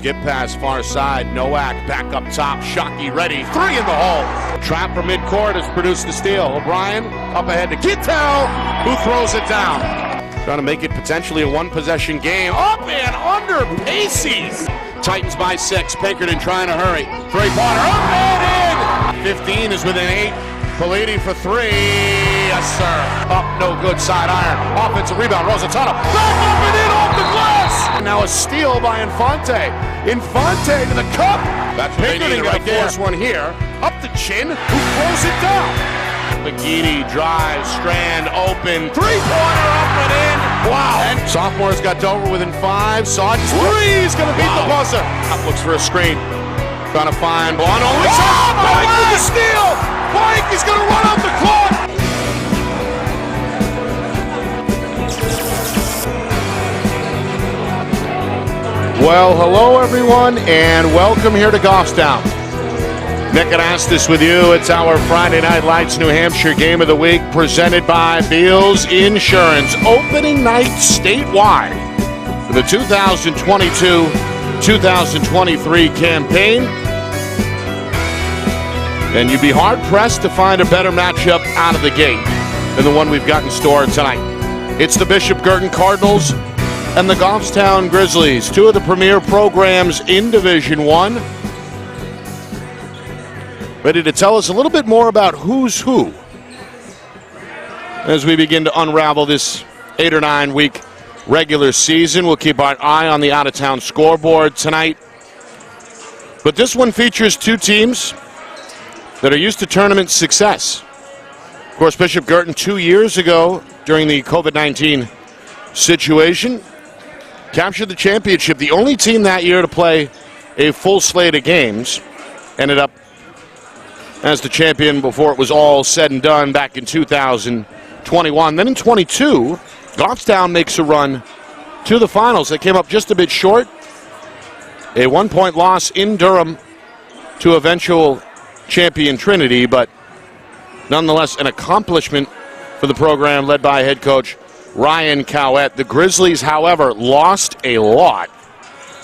skip pass far side. Nowak back up top. Shockey ready. 3 in the hole. Trapper midcourt has produced the steal. O'Brien up ahead to Kittel, who throws it down. Trying to make it potentially a one-possession game. Up and under Pacey's. Titans by 6. Pinkerton trying to hurry. Three-pointer up and in. 15 is within 8. Politi for 3. Yes, sir. Up, no good. Side iron. Offensive rebound. Rosatana. Back up and in off the glass. And now a steal by Infante. Infante to the cup. That's Pinkerton going to force one here. Up the chin. Who throws it down? McGeady drives. Strand open. Three-pointer up and in. Wow. And sophomore's got Dover within 5. Saw 3. He's going to beat the buzzer. Up looks for a screen. Trying to find Bono. Mike with the steal. Mike is going to run out the clock. Well, hello everyone, and welcome here to Goffstown. Nick Anastas with you. It's our Friday Night Lights New Hampshire Game of the Week presented by Beals Insurance. Opening night statewide for the 2022-2023 campaign. And you'd be hard-pressed to find a better matchup out of the gate than the one we've got in store tonight. It's the Bishop Guertin Cardinals and the Goffstown Grizzlies, two of the premier programs in Division I. Ready to tell us a little bit more about who's who as we begin to unravel this 8 or 9 week regular season. We'll keep our eye on the out-of-town scoreboard tonight. But this one features two teams that are used to tournament success. Of course, Bishop Guertin 2 years ago during the COVID-19 situation captured the championship. The only team that year to play a full slate of games. Ended up as the champion before it was all said and done back in 2021. Then in 22, Goffstown makes a run to the finals. They came up just a bit short. A 1-point loss in Durham to eventual champion Trinity, but nonetheless an accomplishment for the program led by head coach Ryan Cowett. The Grizzlies, however, lost a lot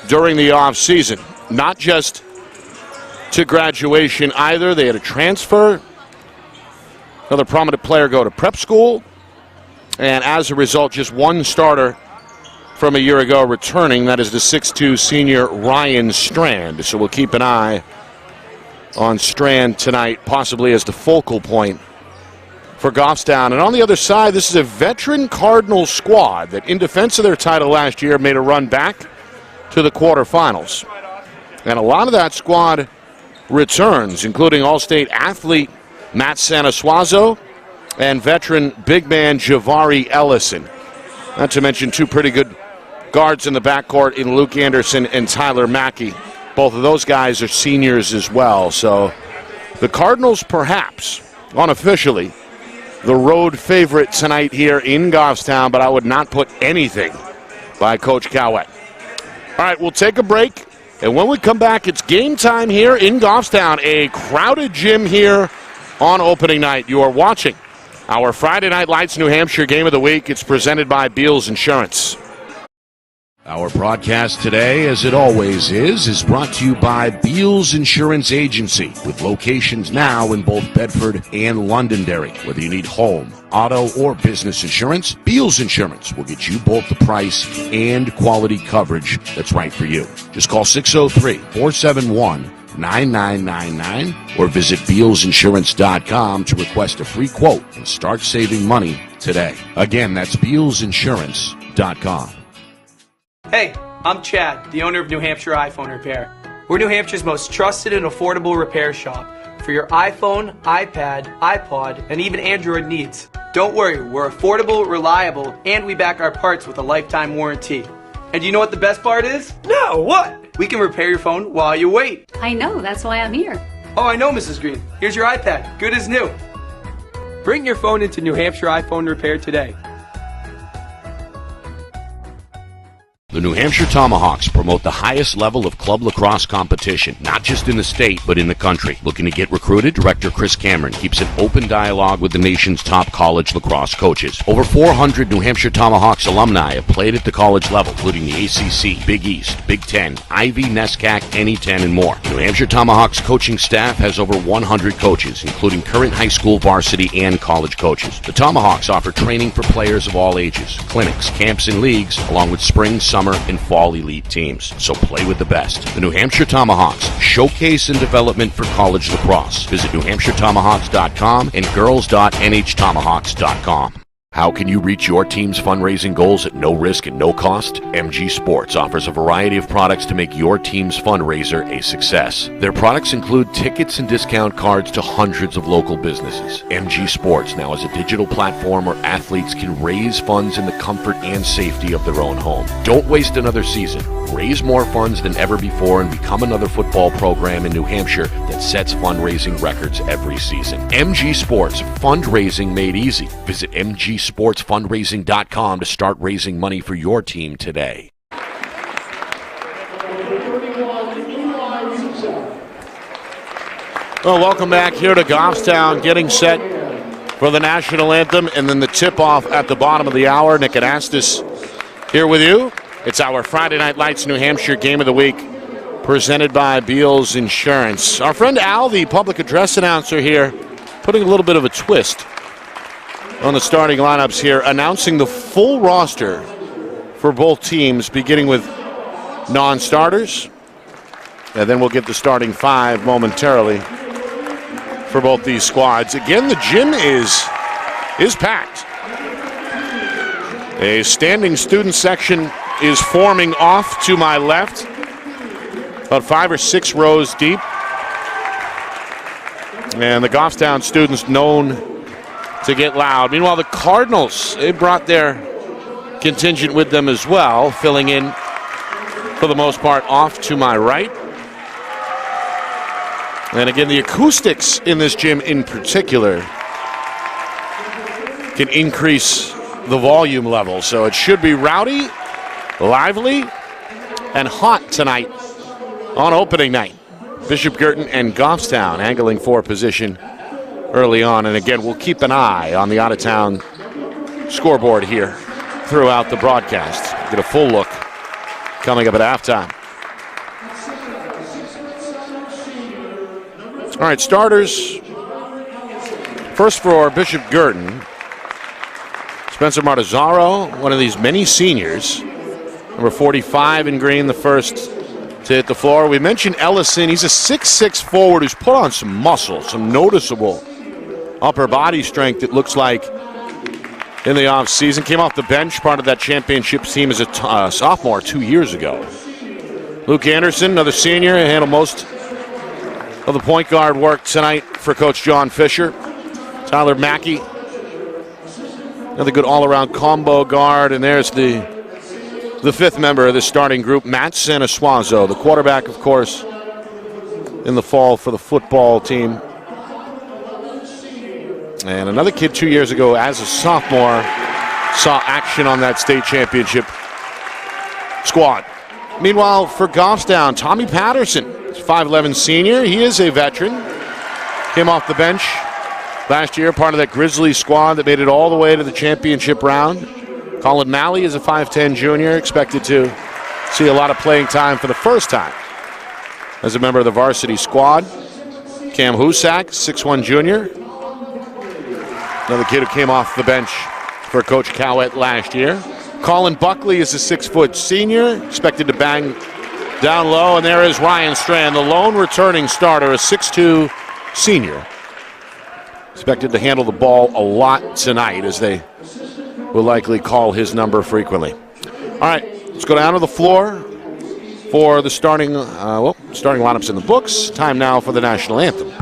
during the offseason. Not just to graduation either. They had a transfer. Another prominent player go to prep school. And as a result, just one starter from a year ago returning. That is the 6'2 senior Ryan Strand. So we'll keep an eye on Strand tonight, possibly as the focal point for Goffstown. And on the other side, this is a veteran Cardinals squad that in defense of their title last year made a run back to the quarterfinals. And a lot of that squad returns, including All-State athlete Matt Sanasuazo and veteran big man Javari Ellison. Not to mention two pretty good guards in the backcourt in Luke Anderson and Tyler Mackey. Both of those guys are seniors as well. So the Cardinals perhaps, unofficially, the road favorite tonight here in Goffstown, but I would not put anything by Coach Cowett. All right, we'll take a break. And when we come back, it's game time here in Goffstown. A crowded gym here on opening night. You are watching our Friday Night Lights New Hampshire Game of the Week. It's presented by Beals Insurance. Our broadcast today, as it always is brought to you by Beals Insurance Agency, with locations now in both Bedford and Londonderry. Whether you need home, auto, or business insurance, Beals Insurance will get you both the price and quality coverage that's right for you. Just call 603-471-9999 or visit BealsInsurance.com to request a free quote and start saving money today. Again, that's BealsInsurance.com. Hey, I'm Chad, the owner of New Hampshire iPhone Repair. We're New Hampshire's most trusted and affordable repair shop for your iPhone, iPad, iPod, and even Android needs. Don't worry, we're affordable, reliable, and we back our parts with a lifetime warranty. And you know what the best part is? No, what? We can repair your phone while you wait. I know, that's why I'm here. Oh, I know, Mrs. Green. Here's your iPad, good as new. Bring your phone into New Hampshire iPhone Repair today. The New Hampshire Tomahawks promote the highest level of club lacrosse competition, not just in the state, but in the country. Looking to get recruited? Director Chris Cameron keeps an open dialogue with the nation's top college lacrosse coaches. Over 400 New Hampshire Tomahawks alumni have played at the college level, including the ACC, Big East, Big Ten, Ivy, NESCAC, NE10, and more. The New Hampshire Tomahawks coaching staff has over 100 coaches, including current high school, varsity, and college coaches. The Tomahawks offer training for players of all ages, clinics, camps, and leagues, along with spring, summer, and fall elite teams. So play with the best. The New Hampshire Tomahawks, showcase and development for college lacrosse. Visit NewHampshireTomahawks.com and girls.nhtomahawks.com. How can you reach your team's fundraising goals at no risk and no cost? MG Sports offers a variety of products to make your team's fundraiser a success. Their products include tickets and discount cards to hundreds of local businesses. MG Sports now has a digital platform where athletes can raise funds in the comfort and safety of their own home. Don't waste another season. Raise more funds than ever before and become another football program in New Hampshire that sets fundraising records every season. MG Sports, fundraising made easy. Visit mgsportsfundraising.com to start raising money for your team today. Well, welcome back here to Goffstown, getting set for the national anthem and then the tip-off at the bottom of the hour. Nick Anastas here with you. It's our Friday Night Lights New Hampshire Game of the Week, presented by Beals Insurance. Our friend Al, the public address announcer here, putting a little bit of a twist on the starting lineups here, announcing the full roster for both teams, beginning with non-starters. And then we'll get the starting five momentarily for both these squads. Again, the gym is packed. A standing student section is forming off to my left, about 5 or 6 rows deep. And the Goffstown students known to get loud. Meanwhile, the Cardinals, they brought their contingent with them as well, filling in for the most part off to my right. And again, the acoustics in this gym in particular can increase the volume level. So it should be rowdy, lively, and hot tonight on opening night. Bishop Guertin and Goffstown angling for position early on. And again, we'll keep an eye on the out-of-town scoreboard here throughout the broadcast. Get a full look coming up at halftime. All right, starters. First for Bishop Guertin, Spencer Martizaro, one of these many seniors. Number 45 in green, the first to hit the floor. We mentioned Ellison. He's a 6'6" forward who's put on some muscle, some noticeable upper body strength, it looks like, in the offseason. Came off the bench, part of that championship team as a sophomore 2 years ago. Luke Anderson, another senior, handled most of the point guard work tonight for Coach John Fisher. Tyler Mackey, another good all-around combo guard. And there's the fifth member of the starting group, Matt Sanasuazo, the quarterback, of course, in the fall for the football team. And another kid 2 years ago as a sophomore saw action on that state championship squad. Meanwhile, for Goffstown, Tommy Patterson, 5'11" senior. He is a veteran. Came off the bench last year, part of that Grizzlies squad that made it all the way to the championship round. Colin Malley is a 5'10" junior, expected to see a lot of playing time for the first time as a member of the varsity squad. Cam Husak, 6'1" junior. Another kid who came off the bench for Coach Cowett last year. Colin Buckley is a 6' senior, expected to bang down low. And there is Ryan Strand, the lone returning starter, a 6'2" senior. Expected to handle the ball a lot tonight, as they will likely call his number frequently. All right, let's go down to the floor for the starting lineups in the books. Time now for the national anthem.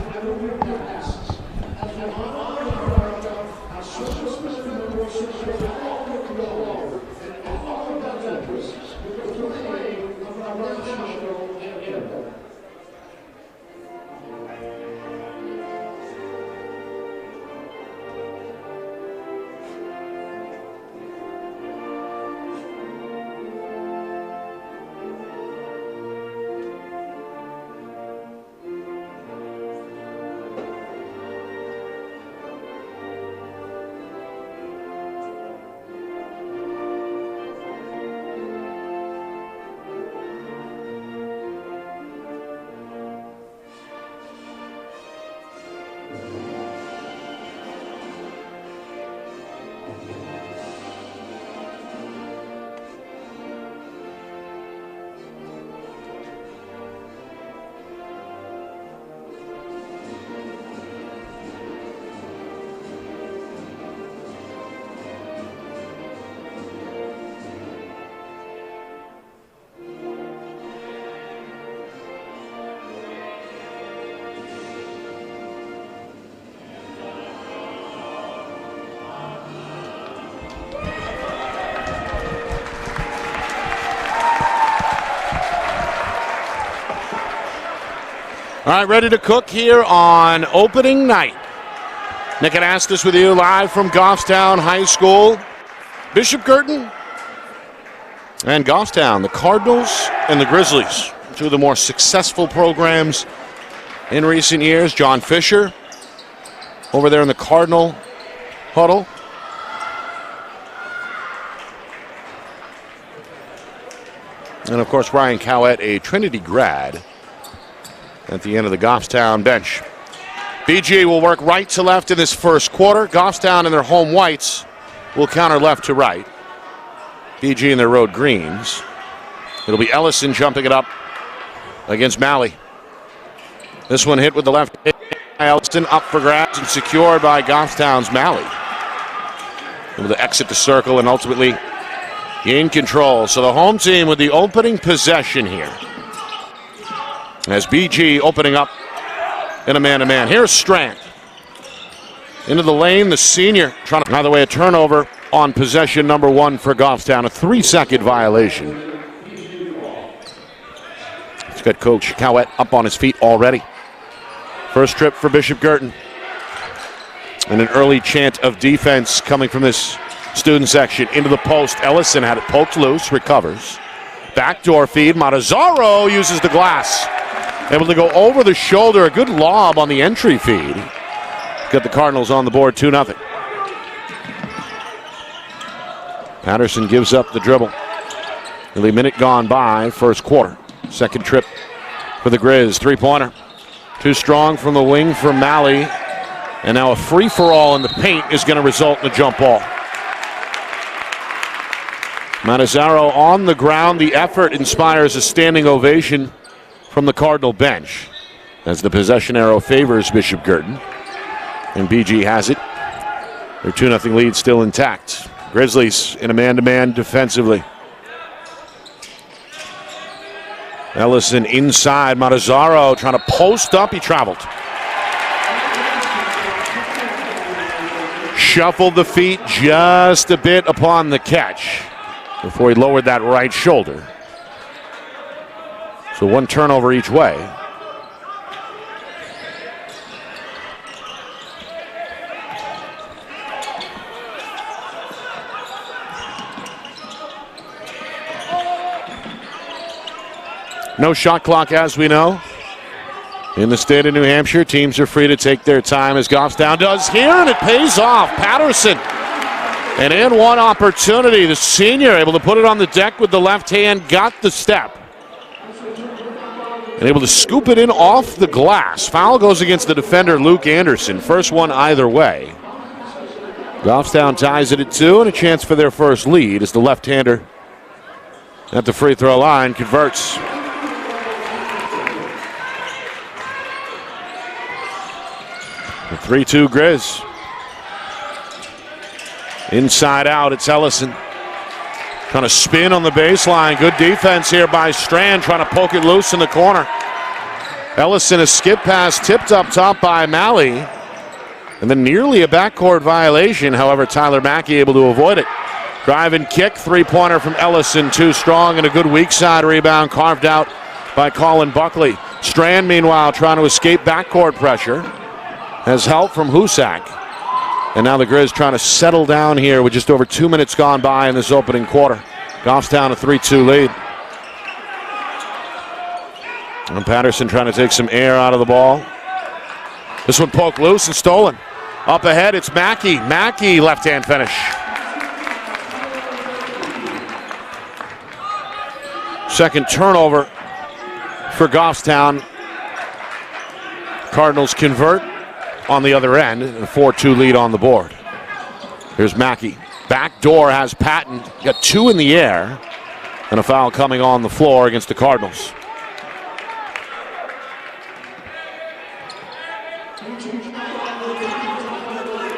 All right, ready to cook here on opening night. Nick Anastas with you live from Goffstown High School. Bishop Guertin and Goffstown, the Cardinals and the Grizzlies, two of the more successful programs in recent years. John Fisher over there in the Cardinal huddle. And, of course, Ryan Cowett, a Trinity grad, at the end of the Goffstown bench. BG will work right to left in this first quarter. Goffstown in their home whites will counter left to right. BG in their road greens. It'll be Ellison jumping it up against Malley. This one hit with the left. Ellison up for grabs and secured by Goffstown's Malley. Able to exit the circle and ultimately gain control. So the home team with the opening possession here. As BG opening up in a man-to-man. Here's Strand. Into the lane, the senior trying to, either way, a turnover on possession number one for Goffstown. A 3-second violation. It's got Coach Cowett up on his feet already. First trip for Bishop Guertin. And an early chant of defense coming from this student section. Into the post. Ellison had it poked loose, recovers. Backdoor feed. Matazzaro uses the glass. Able to go over the shoulder. A good lob on the entry feed. Got the Cardinals on the board 2-0. Patterson gives up the dribble. Nearly a minute gone by, first quarter. Second trip for the Grizz. Three-pointer. Too strong from the wing for Malley. And now a free-for-all in the paint is going to result in a jump ball. Matazzaro on the ground. The effort inspires a standing ovation from the Cardinal bench as the possession arrow favors Bishop Guertin. And BG has it. Their 2-0 lead still intact. Grizzlies in a man-to-man defensively. Ellison inside. Matazzaro trying to post up. He traveled. Shuffled the feet just a bit upon the catch before he lowered that right shoulder. So one turnover each way. No shot clock, as we know. In the state of New Hampshire, teams are free to take their time, as Goffstown does here, and it pays off. Patterson, an and-one opportunity. The senior able to put it on the deck with the left hand, got the step. And able to scoop it in off the glass. Foul goes against the defender, Luke Anderson. First one either way. Goffstown ties it at 2, and a chance for their first lead as the left-hander at the free throw line converts. The 3-2 Grizz. Inside out, it's Ellison. Trying to spin on the baseline. Good defense here by Strand, trying to poke it loose in the corner. Ellison, a skip pass tipped up top by Malley. And then nearly a backcourt violation. However, Tyler Mackey able to avoid it. Drive and kick, three-pointer from Ellison, too strong, and a good weak side rebound carved out by Colin Buckley. Strand, meanwhile, trying to escape backcourt pressure. Has help from Husak. And now the Grizz trying to settle down here with just over 2 minutes gone by in this opening quarter. Goffstown a 3-2 lead. And Patterson trying to take some air out of the ball. This one poked loose and stolen. Up ahead, it's Mackey. Mackey, left-hand finish. Second turnover for Goffstown. Cardinals convert. on the other end, and a 4-2 lead on the board. Here's Mackey. Back door has Patton. Got 2 in the air, and a foul coming on the floor against the Cardinals.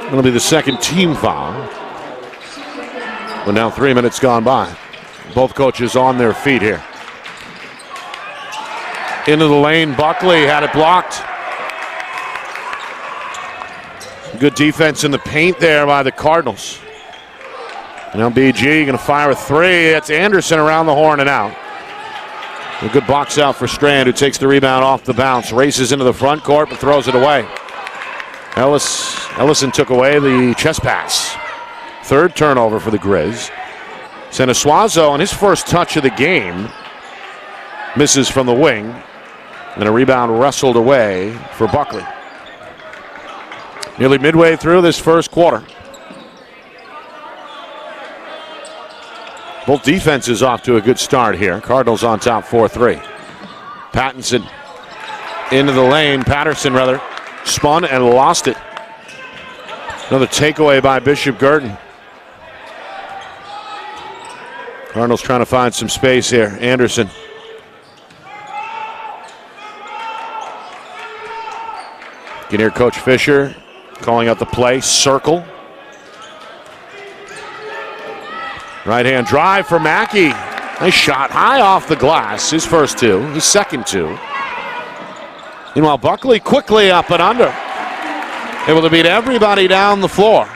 It'll be the second team foul. But now 3 minutes gone by. Both coaches on their feet here. Into the lane, Buckley had it blocked. Good defense in the paint there by the Cardinals. Now BG going to fire a 3. That's Anderson around the horn and out. A good box out for Strand, who takes the rebound off the bounce, races into the front court but throws it away. Ellison took away the chest pass. Third turnover for the Grizz. Senasuazo on his first touch of the game misses from the wing, and a rebound wrestled away for Buckley. Nearly midway through this first quarter. Both defenses off to a good start here. Cardinals on top 4-3. Patterson into the lane. Patterson rather spun and lost it. Another takeaway by Bishop Guertin. Cardinals trying to find some space here. Anderson. You can hear Coach Fisher calling out the play. Circle. Right hand drive for Mackey. Nice shot high off the glass. His first 2. His second 2. Meanwhile, Buckley quickly up and under. Able to beat everybody down the floor.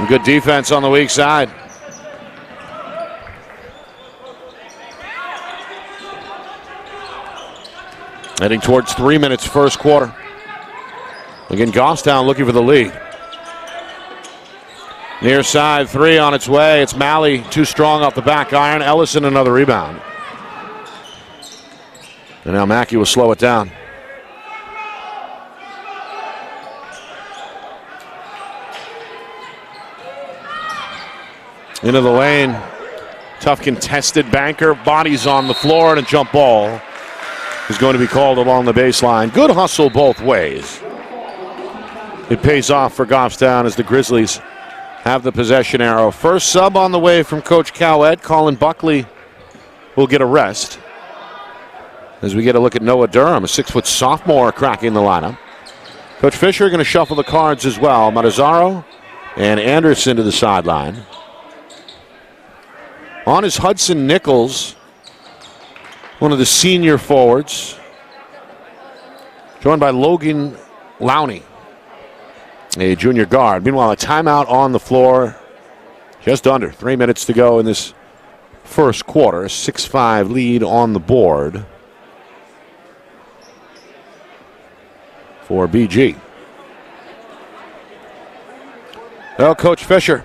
Good defense on the weak side. Heading towards 3 minutes first quarter. Again, Goffstown looking for the lead. Near side 3 on its way. It's Malley too strong off the back iron. Ellison another rebound. And now Mackey will slow it down. Into the lane. Tough contested banker. Bodies on the floor, and a jump ball is going to be called along the baseline. Good hustle both ways. It pays off for Goffstown as the Grizzlies have the possession arrow. First sub on the way from Coach Cowett. Colin Buckley will get a rest. As we get a look at Noah Durham, a 6-foot sophomore cracking the lineup. Coach Fisher going to shuffle the cards as well. Matazzaro and Anderson to the sideline. On is Hudson Nichols, one of the senior forwards, joined by Logan Lowney, a junior guard. Meanwhile, a timeout on the floor. Just under 3 minutes to go in this first quarter. A 6-5 lead on the board for BG. Well, Coach Fisher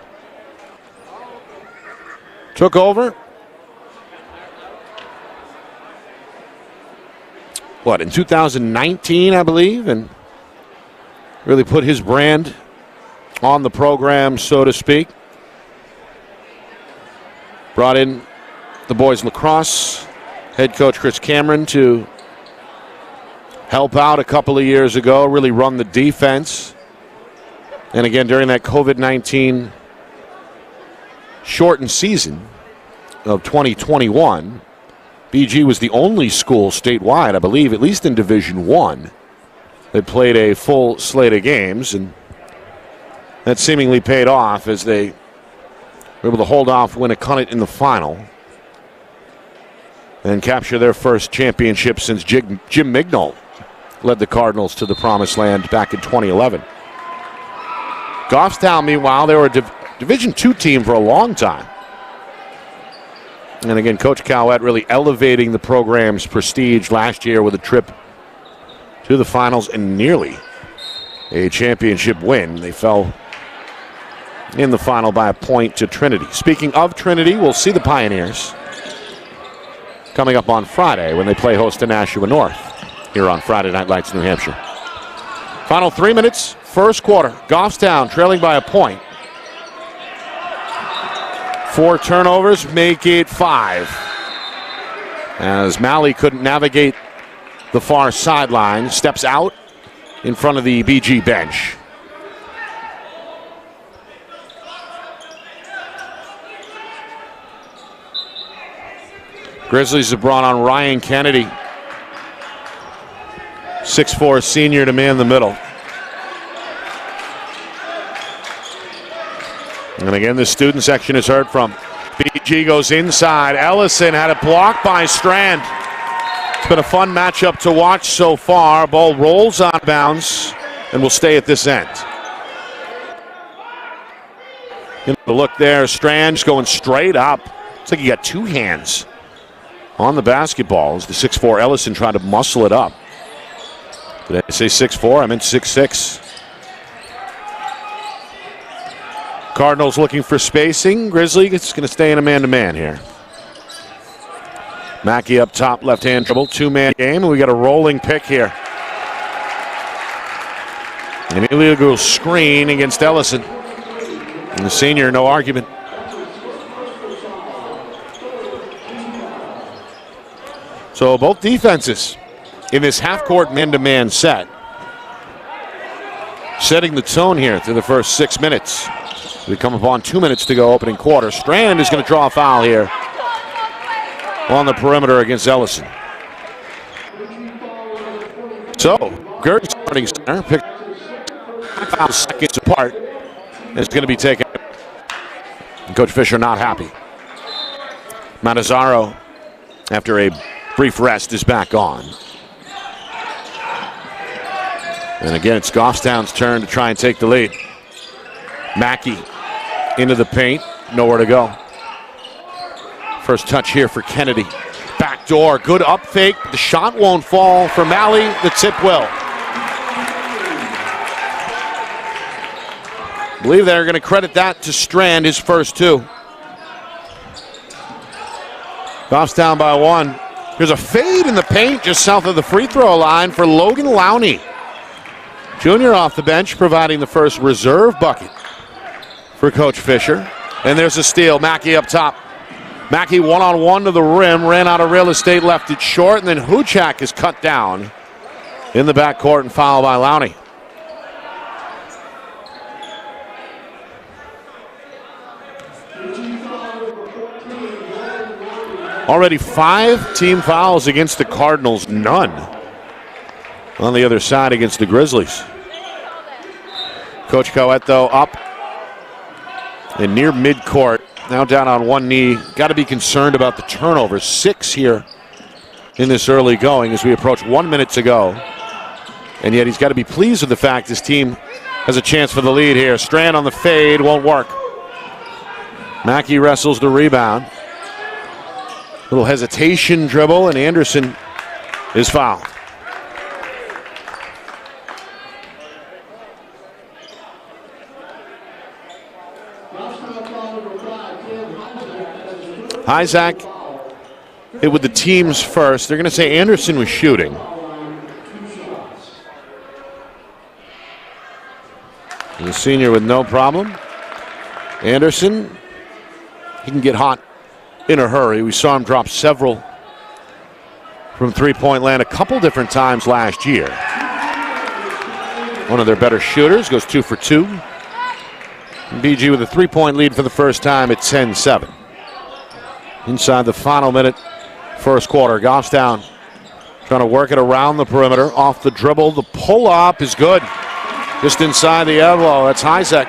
took over. In 2019, I believe, and really put his brand on the program, so to speak. Brought in the boys lacrosse head coach Chris Cameron to help out a couple of years ago, really run the defense. And again, during that COVID-19 shortened season of 2021, BG was the only school statewide, I believe, at least in Division I, that played a full slate of games, and that seemingly paid off as they were able to hold off Winnicott in the final and capture their first championship since Jim Mignol led the Cardinals to the promised land back in 2011. Goffstown, meanwhile, they were a Division II team for a long time. And again, Coach Cowett really elevating the program's prestige last year with a trip to the finals and nearly a championship win. They fell in the final by a point to Trinity. Speaking of Trinity, we'll see the Pioneers coming up on Friday when they play host to Nashua North here on Friday Night Lights, New Hampshire. Final 3 minutes, first quarter. Goffstown trailing by a point. 4 turnovers make it 5. As Malley couldn't navigate the far sideline, steps out in front of the BG bench. Grizzlies have brought on Ryan Kennedy, 6'4" senior, to man the middle. And again, the student section is heard from. BG goes inside. Ellison had it blocked by Strand. It's been a fun matchup to watch so far. Ball rolls out of bounds and will stay at this end. The look there, Strand's going straight up. It's like he got 2 hands on the basketball as the 6'4" Ellison tried to muscle it up. Did I say 6'4"? I meant 6'6". Cardinals looking for spacing. Grizzly is going to stay in a man-to-man here. Mackey up top, left-hand dribble, 2-man game, and we got a rolling pick here. An illegal screen against Ellison. And the senior, no argument. So both defenses in this half-court man-to-man set, setting the tone here through the first 6 minutes. We come upon 2 minutes to go, opening quarter. Strand is going to draw a foul here on the perimeter against Ellison. So, Guertin starting center, picked 5 seconds apart. It's going to be taken. And Coach Fisher not happy. Matazzaro, after a brief rest, is back on. And again, it's Goffstown's turn to try and take the lead. Mackey into the paint, nowhere to go. First touch here for Kennedy. Back door, good up fake. The shot won't fall for Malley. The tip will. I believe they're going to credit that to Strand, his first 2. Goffstown by 1. There's a fade in the paint just south of the free throw line for Logan Lowney. Junior off the bench, providing the first reserve bucket for Coach Fisher. And there's a steal. Mackey up top. Mackey one-on-one to the rim, ran out of real estate, left it short, and then Huchak is cut down in the backcourt and fouled by Lowney. Already 5 team fouls against the Cardinals, none on the other side against the Grizzlies. Coach Coet, though, up and near midcourt, now down on one knee. Got to be concerned about the turnovers. 6 here in this early going as we approach 1 minute to go. And yet he's got to be pleased with the fact his team has a chance for the lead here. Strand on the fade, won't work. Mackey wrestles the rebound. Little hesitation dribble, and Anderson is fouled. Isaac hit with the team's first. They're going to say Anderson was shooting. The senior with no problem. Anderson, he can get hot in a hurry. We saw him drop several from three-point land a couple different times last year. One of their better shooters, goes 2 for 2. And BG with a 3-point lead for the first time at 10-7. Inside the final minute, first quarter. Goffstown trying to work it around the perimeter. Off the dribble, the pull-up is good. Just inside the elbow, that's Isaac.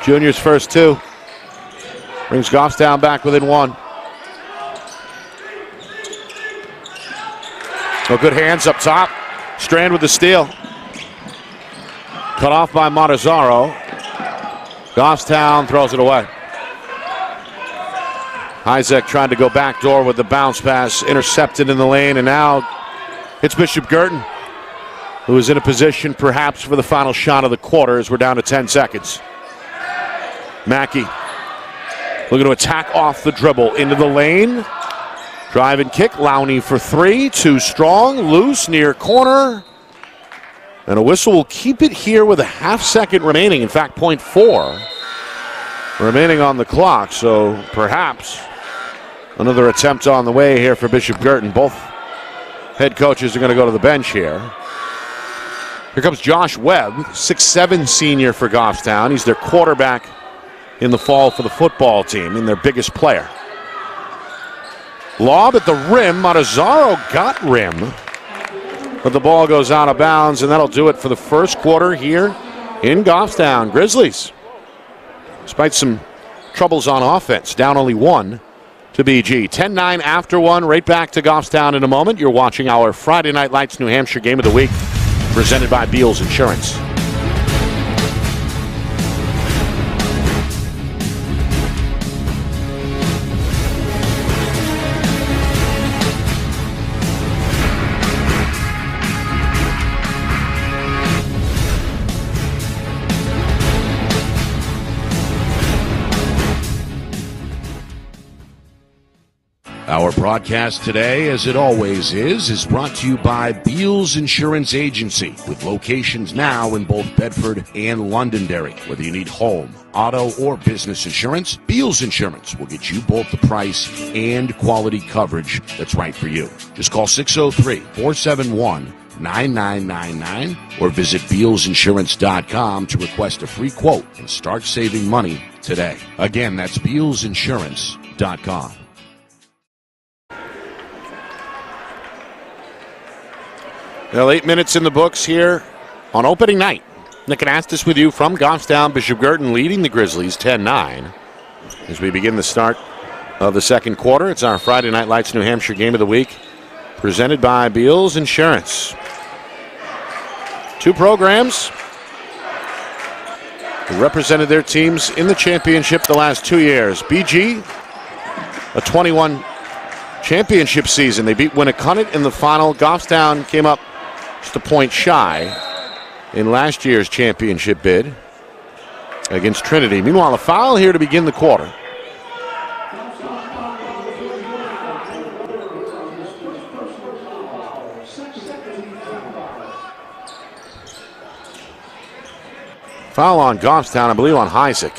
Junior's first 2. Brings Goffstown back within 1. Oh, good hands up top. Strand with the steal. Cut off by Matazzaro. Goffstown throws it away. Isaac trying to go back door with the bounce pass. Intercepted in the lane, and now it's Bishop Guertin, who is in a position perhaps for the final shot of the quarter as we're down to 10 seconds. Mackey looking to attack off the dribble into the lane. Drive and kick. Lowney for 3. Too strong. Loose near corner. And a whistle will keep it here with a half second remaining. In fact, 0.4. remaining on the clock, so perhaps another attempt on the way here for Bishop Guertin. Both head coaches are going to go to the bench here. Here comes Josh Webb, 6'7" senior for Goffstown. He's their quarterback in the fall for the football team and their biggest player. Lob at the rim. Matazaro got rim, but the ball goes out of bounds, and that'll do it for the first quarter here in Goffstown. Grizzlies, despite some troubles on offense, down only 1 to BG. 10-9 after 1. Right back to Goffstown in a moment. You're watching our Friday Night Lights New Hampshire Game of the Week, presented by Beals Insurance. Our broadcast today, as it always is brought to you by Beals Insurance Agency, with locations now in both Bedford and Londonderry. Whether you need home, auto, or business insurance, Beals Insurance will get you both the price and quality coverage that's right for you. Just call 603-471-9999 or visit BealsInsurance.com to request a free quote and start saving money today. Again, that's BealsInsurance.com. Well, 8 minutes in the books here on opening night. Nick Anastas with you from Goffstown. Bishop Guertin leading the Grizzlies 10-9 as we begin the start of the second quarter. It's our Friday Night Lights New Hampshire Game of the Week, presented by Beals Insurance. Two programs who represented their teams in the championship the last 2 years. BG, a 21 championship season. They beat Winnicott in the final. Goffstown came up just a point shy in last year's championship bid against Trinity. Meanwhile, a foul here to begin the quarter. Foul on Goffstown, I believe on Isaac.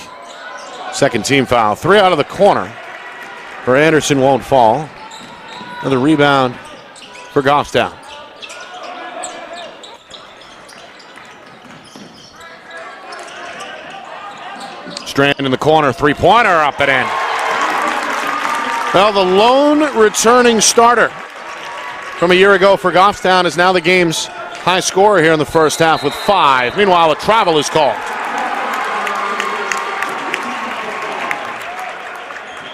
Second team foul. 3 out of the corner for Anderson, won't fall. Another rebound for Goffstown. Strand in the corner, three-pointer up and in. Well, the lone returning starter from a year ago for Goffstown is now the game's high scorer here in the first half with 5. Meanwhile, a travel is called.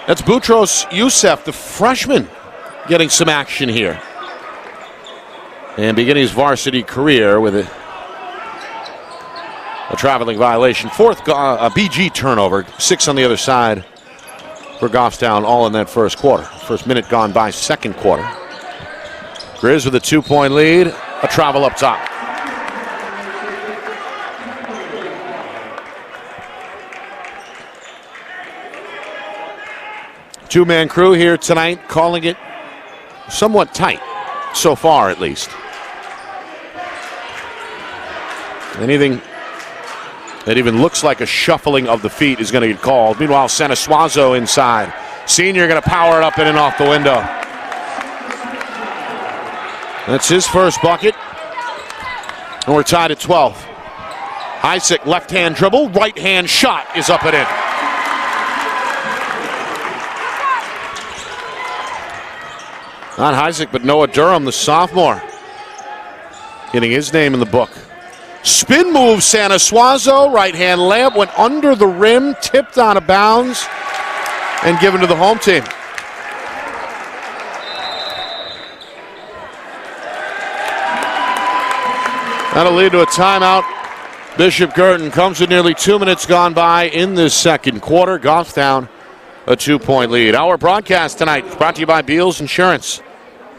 That's Boutros Youssef, the freshman, getting some action here. And beginning his varsity career with a traveling violation. Fourth BG turnover, 6 on the other side for Goffstown, all in that first quarter. First minute gone by, second quarter. Grizz with a 2-point lead, a travel up top. Two-man crew here tonight, calling it somewhat tight, so far at least. Anything that even looks like a shuffling of the feet is going to get called. Meanwhile, Sanasuazo inside. Senior going to power it up in and off the window. That's his first bucket. And we're tied at 12. Isaac, left-hand dribble, right-hand shot is up and in. Not Isaac, but Noah Durham, the sophomore, getting his name in the book. Spin move, Sanasuazo, right-hand layup, went under the rim, tipped out of bounds, and given to the home team. That'll lead to a timeout. Bishop Guertin comes with nearly 2 minutes gone by in this second quarter. Goffstown, a 2-point lead. Our broadcast tonight is brought to you by Beals Insurance.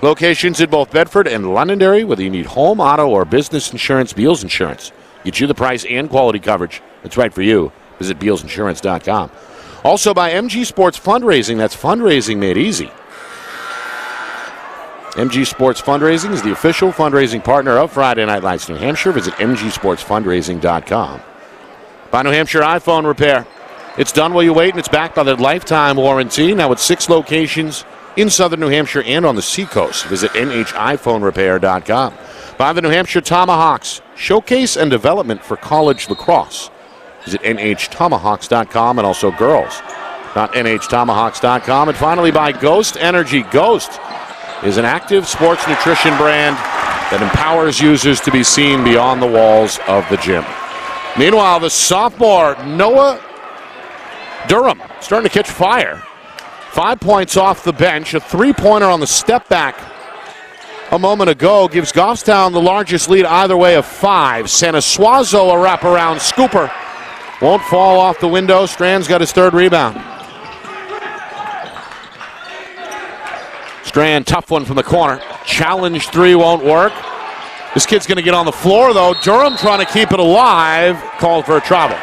Locations in both Bedford and Londonderry. Whether you need home, auto, or business insurance, Beals Insurance gets you the price and quality coverage that's right for you. Visit BealsInsurance.com. Also by MG Sports Fundraising. That's fundraising made easy. MG Sports Fundraising is the official fundraising partner of Friday Night Lights New Hampshire. Visit MGSportsFundraising.com. By New Hampshire iPhone Repair. It's done while you wait, and it's backed by the lifetime warranty. Now with 6 locations in southern New Hampshire and on the seacoast. Visit NHiPhoneRepair.com. By the New Hampshire Tomahawks, showcase and development for college lacrosse. Visit NHTomahawks.com, and also girls.NHTomahawks.com. And finally by Ghost Energy. Ghost is an active sports nutrition brand that empowers users to be seen beyond the walls of the gym. Meanwhile, the sophomore Noah Durham starting to catch fire. 5 points off the bench, a 3-pointer on the step back a moment ago gives Goffstown the largest lead either way of 5. Santa Suazo, a wraparound scooper, won't fall off the window. Strand's got his 3rd rebound. Strand, tough one from the corner. Challenge 3 won't work. This kid's going to get on the floor, though. Durham trying to keep it alive. Called for a travel.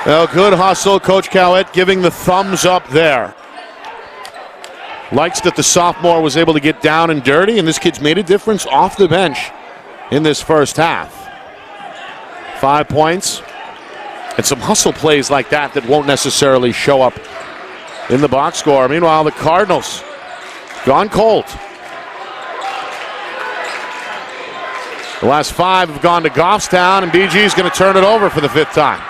Well, good hustle. Coach Cowett giving the thumbs up there. Likes that the sophomore was able to get down and dirty, and this kid's made a difference off the bench in this first half. 5 points and some hustle plays like that won't necessarily show up in the box score. Meanwhile, the Cardinals gone cold. The last 5 have gone to Goffstown, and BG's going to turn it over for the 5th time.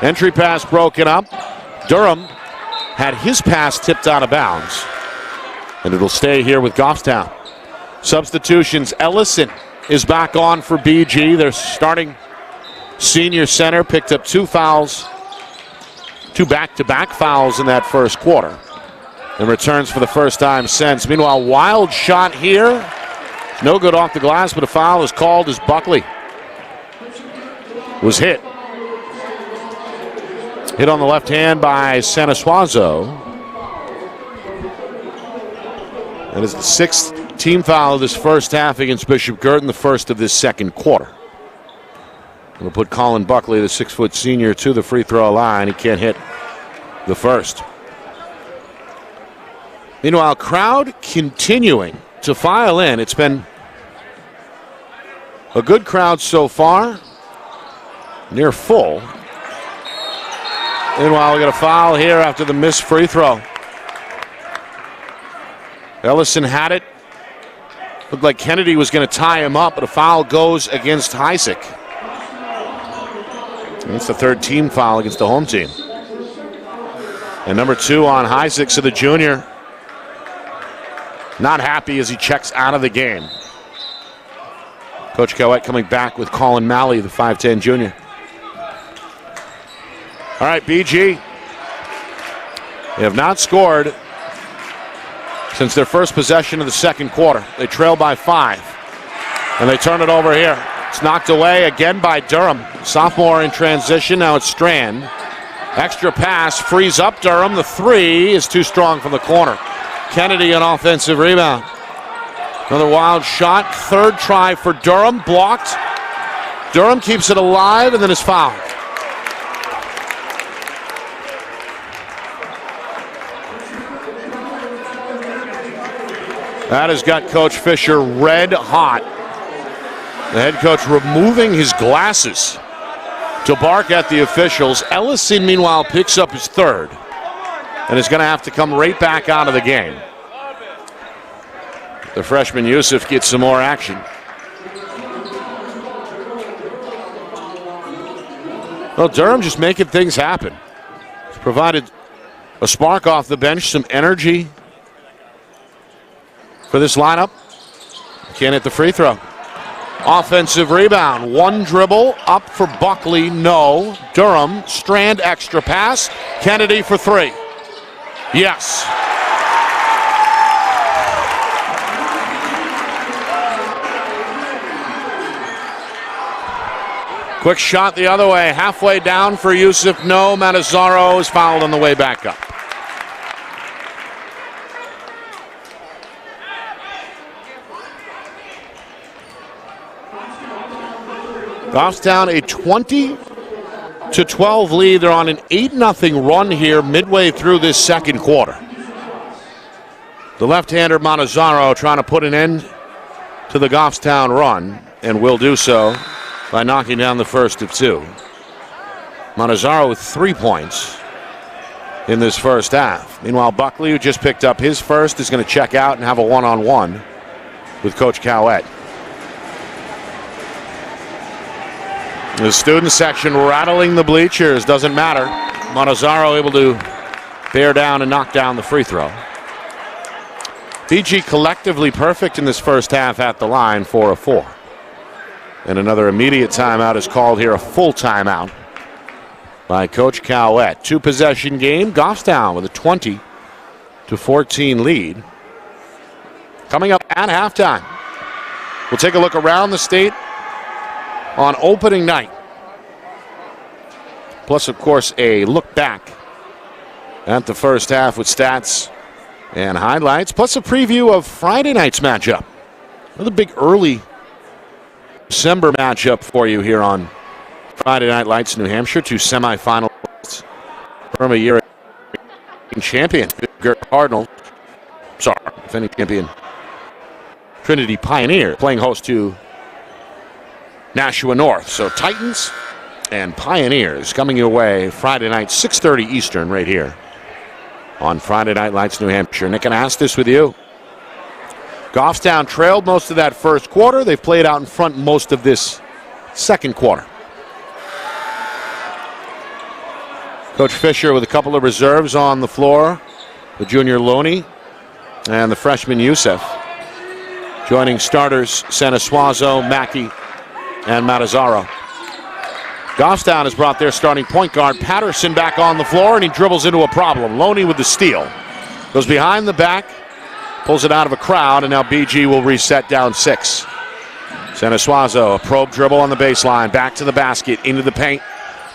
Entry pass broken up. Durham had his pass tipped out of bounds, and it'll stay here with Goffstown. Substitutions. Ellison is back on for BG. Their starting senior center picked up 2 fouls, 2 back-to-back fouls in that first quarter, and returns for the first time since. Meanwhile, wild shot here. No good off the glass, but a foul is called as Buckley was hit. Hit on the left hand by Santa Suazo. That is the 6th team foul of this first half against Bishop Guertin, the first of this second quarter. We'll put Colin Buckley, the 6-foot senior, to the free throw line. He can't hit the first. Meanwhile, crowd continuing to file in. It's been a good crowd so far, near full. Meanwhile, we got a foul here after the missed free throw. Ellison had it. Looked like Kennedy was going to tie him up, but a foul goes against Heisek. That's the 3rd team foul against the home team. And number 2 on Heisek, so the junior not happy as he checks out of the game. Coach Cowett coming back with Colin Malley, the 5'10 junior. All right, BG. They have not scored since their first possession of the second quarter. They trail by 5, and they turn it over here. It's knocked away again by Durham. Sophomore in transition. Now it's Strand. Extra pass frees up Durham. The 3 is too strong from the corner. Kennedy, an offensive rebound. Another wild shot. 3rd try for Durham. Blocked. Durham keeps it alive and then is fouled. That has got Coach Fisher red hot. The head coach removing his glasses to bark at the officials. Ellison, meanwhile, picks up his 3rd and is going to have to come right back out of the game. The freshman Yusuf gets some more action. Well, Durham just making things happen. He's provided a spark off the bench, some energy for this lineup. Can't hit the free throw. Offensive rebound. 1 dribble up for Buckley. No. Durham. Strand extra pass. Kennedy for 3. Yes. Quick shot the other way. Halfway down for Yusuf. No. Matazzaro is fouled on the way back up. Goffstown a 20-12 lead. They're on an 8-0 run here midway through this second quarter. The left-hander Matazzaro trying to put an end to the Goffstown run, and will do so by knocking down the first of two. Montezaro with 3 points in this first half. Meanwhile, Buckley, who just picked up his first, is going to check out and have a one-on-one with Coach Cowett. The student section rattling the bleachers. Doesn't matter. Montezaro able to bear down and knock down the free throw. BG collectively perfect in this first half at the line, 4 of 4. And another immediate timeout is called here, a full timeout by Coach Cowett. 2-possession game. Goffstown with a 20-14 lead. Coming up at halftime, we'll take a look around the state on opening night. Plus, of course, a look back at the first half with stats and highlights. Plus a preview of Friday night's matchup. Another big early December matchup for you here on Friday Night Lights, New Hampshire. 2 semifinals from a year champion, Guertin Cardinals. Sorry, defending champion Trinity Pioneer, playing host to Nashua North. So Titans and Pioneers coming your way Friday night, 6:30 Eastern, right here on Friday Night Lights, New Hampshire. Nick and Astis with you. Goffstown trailed most of that first quarter. They've played out in front most of this second quarter. Coach Fisher with a couple of reserves on the floor. The junior Loney and the freshman Youssef. Joining starters Sanasuazo, Mackey, and Montezaro. Goffstown has brought their starting point guard Patterson back on the floor, and he dribbles into a problem. Loney with the steal. Goes behind the back, pulls it out of a crowd, and now BG will reset down 6. Sanasuazo, a probe dribble on the baseline, back to the basket, into the paint.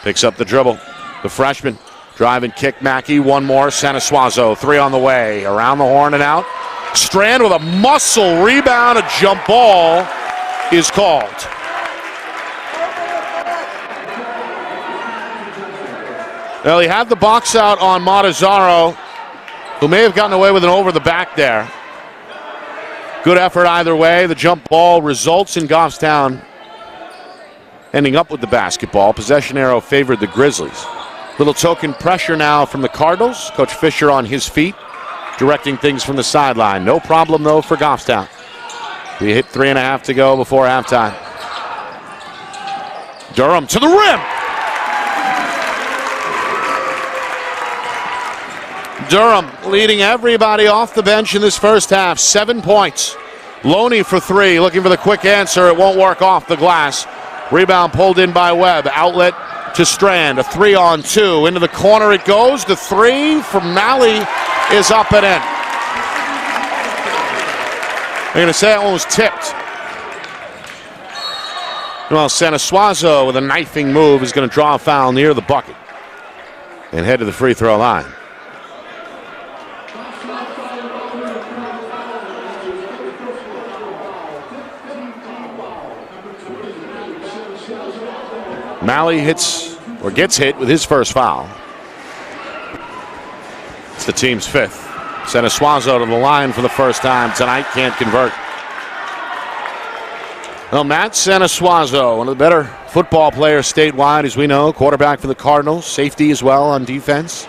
Picks up the dribble. The freshman drive and kick Mackey. One more. Sanasuazo, 3 on the way. Around the horn and out. Strand with a muscle rebound. A jump ball is called. Well, he had the box out on Montezaro, who may have gotten away with an over the back there. Good effort either way. The jump ball results in Goffstown ending up with the basketball. Possession arrow favored the Grizzlies. Little token pressure now from the Cardinals. Coach Fisher on his feet, directing things from the sideline. No problem, though, for Goffstown. We hit 3.5 to go before halftime. Durham to the rim. Durham leading everybody off the bench in this first half. 7 points. Loney for 3, looking for the quick answer. It won't work off the glass. Rebound pulled in by Webb. Outlet to Strand. A 3-on-2. Into the corner it goes. The 3 from Malley is up and in. I'm going to say that one was tipped. Well, Sanasuazo with a knifing move is going to draw a foul near the bucket and head to the free throw line. Malley hits or gets hit with his first foul. It's the team's 5th. Sanasuazo to the line for the first time tonight. Can't convert. Well, Matt Sanasuazo, one of the better football players statewide, as we know. Quarterback for the Cardinals. Safety as well on defense.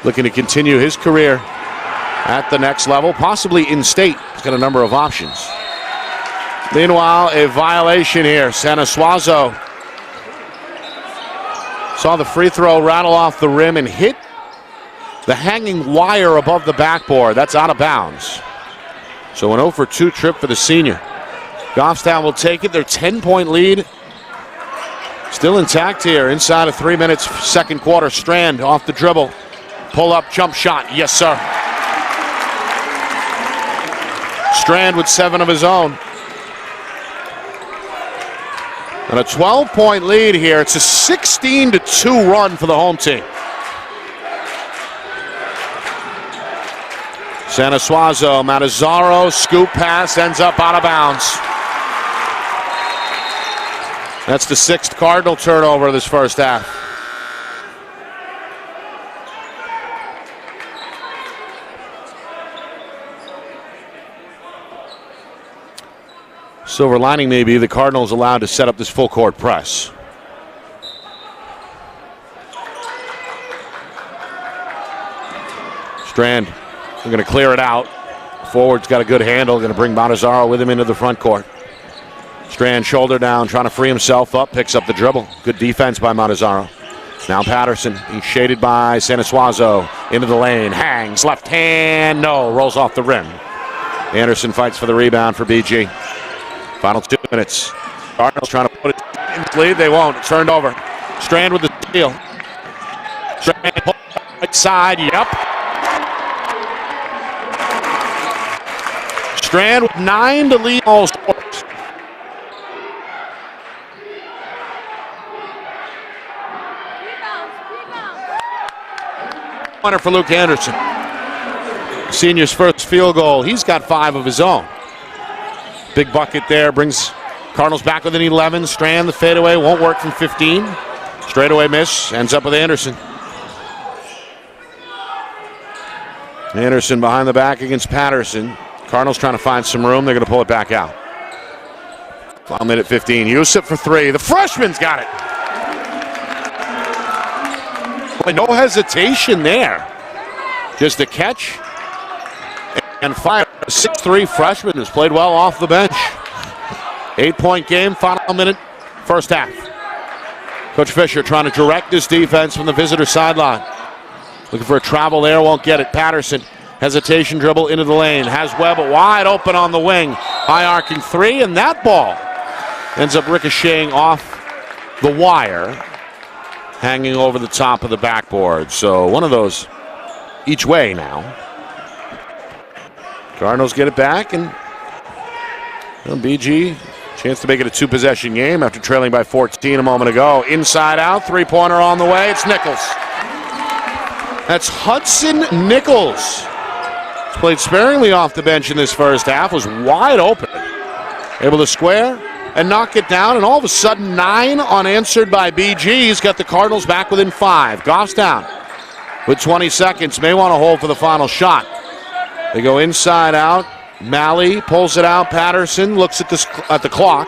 Looking to continue his career at the next level, possibly in state. He's got a number of options. Meanwhile, a violation here. Sanasuazo saw the free throw rattle off the rim and hit the hanging wire above the backboard. That's out of bounds. So an 0 for 2 trip for the senior. Goffstown will take it. Their 10-point lead still intact here. Inside of 3 minutes, second quarter. Strand off the dribble. Pull up, jump shot. Yes, sir. Strand with 7 of his own. And a 12-point lead here. It's a 16-2 run for the home team. Sanasuazo, Montezaro, scoop pass, ends up out of bounds. That's the 6th Cardinal turnover of this first half. Silver lining maybe, the Cardinals allowed to set up this full court press. Strand, we're going to clear it out. Forward's got a good handle, going to bring Montezaro with him into the front court. Strand shoulder down, trying to free himself up, picks up the dribble. Good defense by Montezaro. Now Patterson, he's shaded by Sanasuazo, into the lane, hangs, left hand, no, rolls off the rim. Anderson fights for the rebound for BG. Final 2 minutes. Cardinals trying to put it in the lead, they won't, it's turned over. Strand with the steal. Strand, right side, yep. Strand with 9 to lead all scores. Winner for Luke Anderson. Senior's first field goal. He's got 5 of his own. Big bucket there brings Cardinals back within 11. Strand, the fadeaway, won't work from 15. Straightaway miss, ends up with Anderson. Anderson behind the back against Patterson. Cardinals trying to find some room. They're going to pull it back out. Final minute 15. Yusuf for 3. The freshman's got it. No hesitation there. Just a catch and fire. A 6'3 freshman who's played well off the bench. 8-point game, final minute, first half. Coach Fisher trying to direct this defense from the visitor sideline. Looking for a travel there, won't get it. Patterson, hesitation dribble into the lane. Has Webb wide open on the wing. High arcing 3, and that ball ends up ricocheting off the wire, hanging over the top of the backboard. So one of those each way now. Cardinals get it back, and BG, chance to make it a 2-possession game after trailing by 14 a moment ago. Inside out, 3-pointer on the way. It's Nichols. That's Hudson Nichols. He's played sparingly off the bench in this first half, was wide open. Able to square and knock it down, and all of a sudden 9 unanswered by BG. He's got the Cardinals back within 5. Goffstown with 20 seconds, may want to hold for the final shot. They go inside out. Malley pulls it out. Patterson looks at the clock,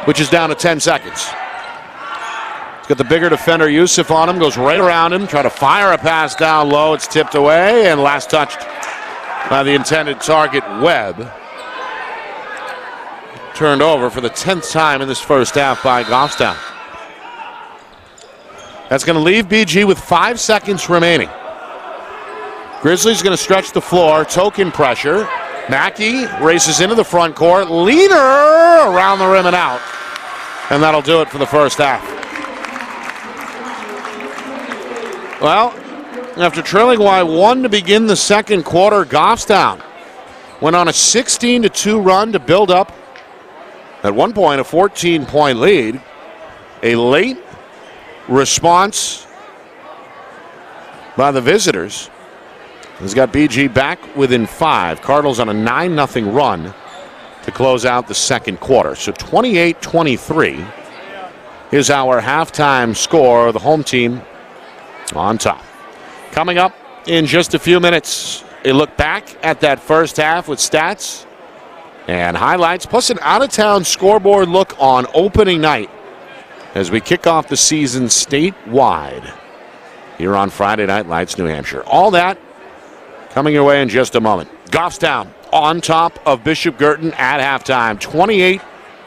which is down to 10 seconds. He's got the bigger defender Yusuf on him, goes right around him, try to fire a pass down low. It's tipped away, and last touched by the intended target, Webb. Turned over for the 10th time in this first half by Goffstown. That's going to leave BG with 5 seconds remaining. Grizzlies going to stretch the floor, token pressure. Mackey races into the front court. Leader around the rim and out. And that'll do it for the first half. Well, after trailing by 1 to begin the second quarter, Goffstown went on a 16-2 run to build up, at one point, a 14-point lead. A late response by the visitors has got BG back within 5. Cardinals on a 9-0 run to close out the second quarter. So 28-23 is our halftime score. The home team on top. Coming up in just a few minutes, a look back at that first half with stats and highlights, plus an out-of-town scoreboard look on opening night as we kick off the season statewide here on Friday Night Lights, New Hampshire. All that coming your way in just a moment. Goffstown on top of Bishop Guertin at halftime,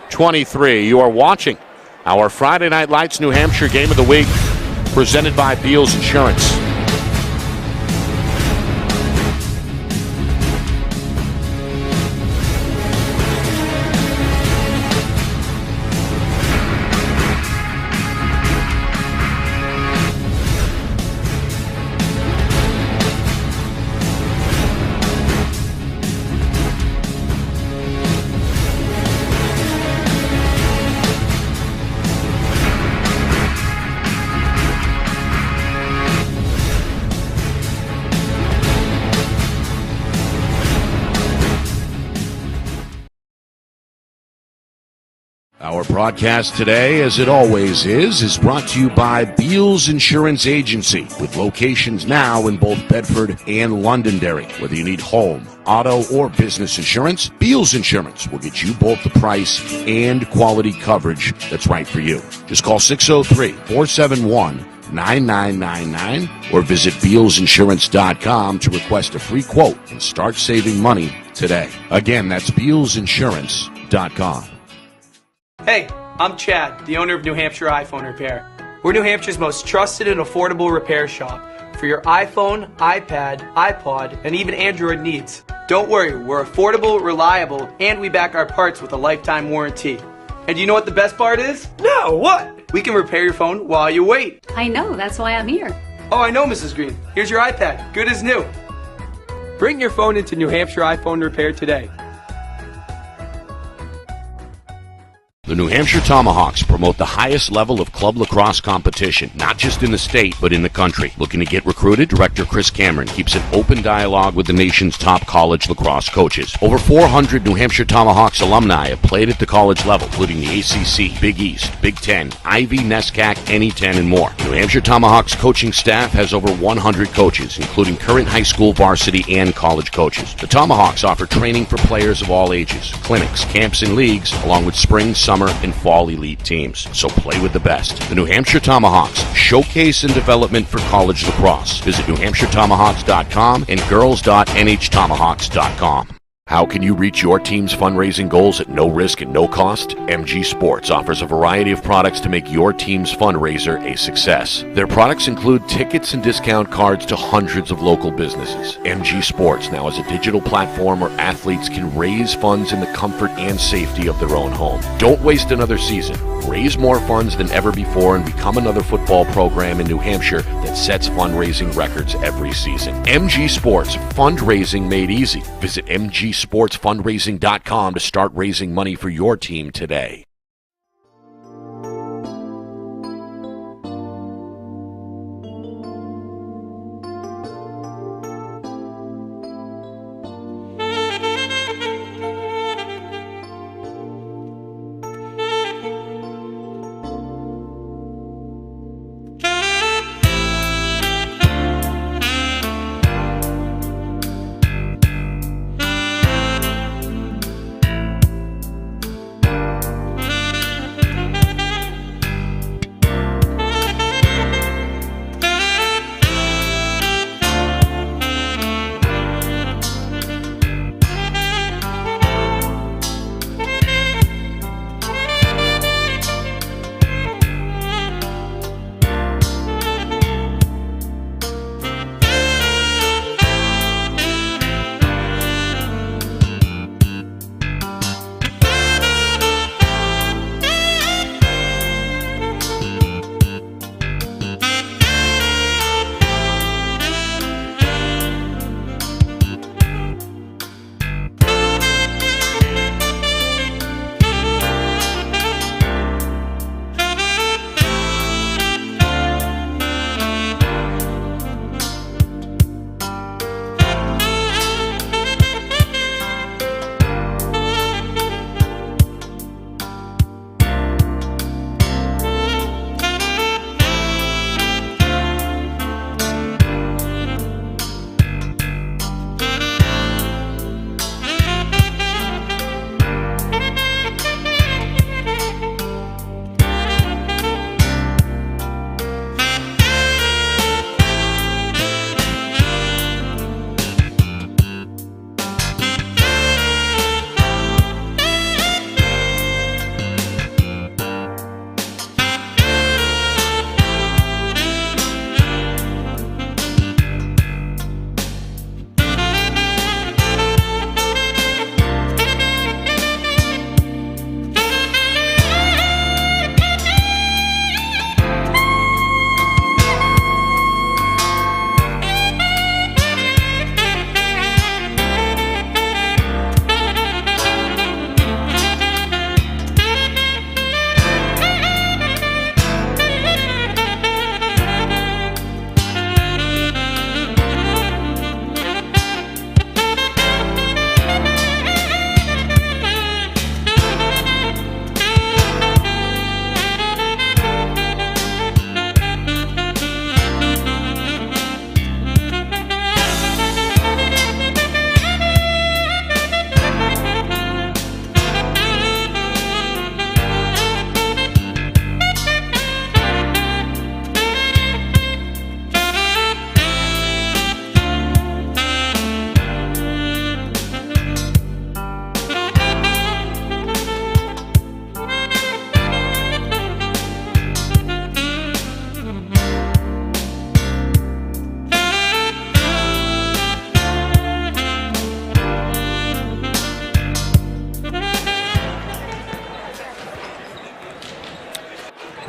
28-23. You are watching our Friday Night Lights New Hampshire Game of the Week, presented by Beals Insurance. Our broadcast today, as it always is brought to you by Beals Insurance Agency, with locations now in both Bedford and Londonderry. Whether you need home, auto, or business insurance, Beals Insurance will get you both the price and quality coverage that's right for you. Just call 603-471-9999 or visit BealsInsurance.com to request a free quote and start saving money today. Again, that's BealsInsurance.com. Hey, I'm Chad, the owner of New Hampshire iPhone Repair. We're New Hampshire's most trusted and affordable repair shop for your iPhone, iPad, iPod, and even Android needs. Don't worry, we're affordable, reliable, and we back our parts with a lifetime warranty. And you know what the best part is? No, what? We can repair your phone while you wait. I know, that's why I'm here. Oh, I know, Mrs. Green. Here's your iPad, good as new. Bring your phone into New Hampshire iPhone Repair today. The New Hampshire Tomahawks promote the highest level of club lacrosse competition, not just in the state, but in the country. Looking to get recruited? Director Chris Cameron keeps an open dialogue with the nation's top college lacrosse coaches. Over 400 New Hampshire Tomahawks alumni have played at the college level, including the ACC, Big East, Big Ten, Ivy, NESCAC, NE10, and more. The New Hampshire Tomahawks coaching staff has over 100 coaches, including current high school varsity and college coaches. The Tomahawks offer training for players of all ages, clinics, camps, and leagues, along with spring, summer, and fall elite teams. So play with the best. The New Hampshire Tomahawks, showcase and development for college lacrosse. Visit NewHampshireTomahawks.com and girls.nhtomahawks.com. How can you reach your team's fundraising goals at no risk and no cost? MG Sports offers a variety of products to make your team's fundraiser a success. Their products include tickets and discount cards to hundreds of local businesses. MG Sports now has a digital platform where athletes can raise funds in the comfort and safety of their own home. Don't waste another season. Raise more funds than ever before and become another football program in New Hampshire that sets fundraising records every season. MG Sports, fundraising made easy. Visit MGSportsFundraising.com to start raising money for your team today.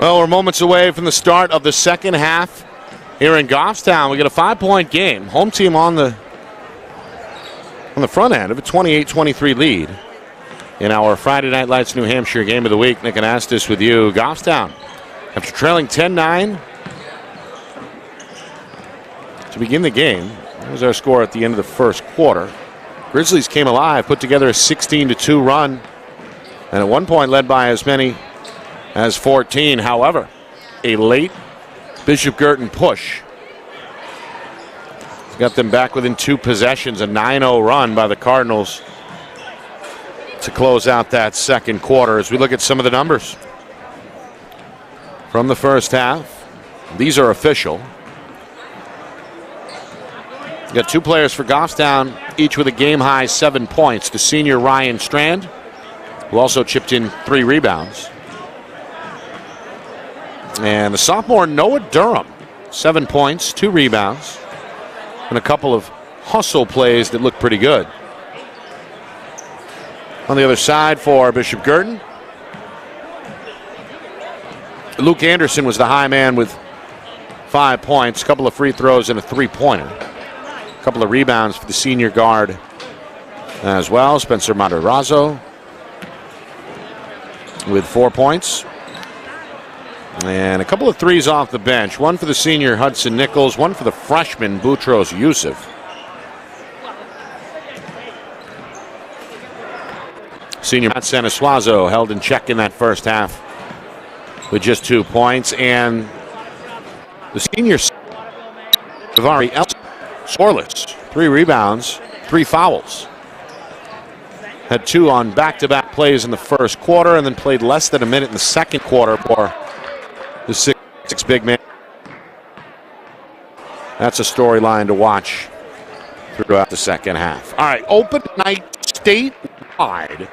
Well, we're moments away from the start of the second half here in Goffstown. We get a 5-point game. Home team on the front end of a 28-23 lead in our Friday Night Lights New Hampshire game of the week. Nick Anastas with you. Goffstown, after trailing 10-9 to begin the game. That was our score at the end of the first quarter. Grizzlies came alive, put together a 16-2 run, and at one point led by as many as 14. However, a late Bishop Guertin push got them back within 2 possessions. A 9-0 run by the Cardinals to close out that second quarter. As we look at some of the numbers from the first half, these are official. You got 2 players for Goffstown, each with a game-high 7 points. The senior Ryan Strand, who also chipped in 3 rebounds. And the sophomore Noah Durham, 7 points, 2 rebounds, and a couple of hustle plays that look pretty good. On the other side for Bishop Guertin, Luke Anderson was the high man with 5 points, a couple of free throws and a 3-pointer. A couple of rebounds for the senior guard as well. Spencer Matarazzo with 4 points. And a couple of threes off the bench. One for the senior Hudson Nichols, one for the freshman Boutros Yusuf. Senior Matt Sanasuazo held in check in that first half with just 2 points. And the senior Davari Elson, scoreless, 3 rebounds, 3 fouls. Had 2 on back-to-back plays in the first quarter and then played less than a minute in the second quarter for the 6'6" big man. That's a storyline to watch throughout the second half. All right, open night statewide.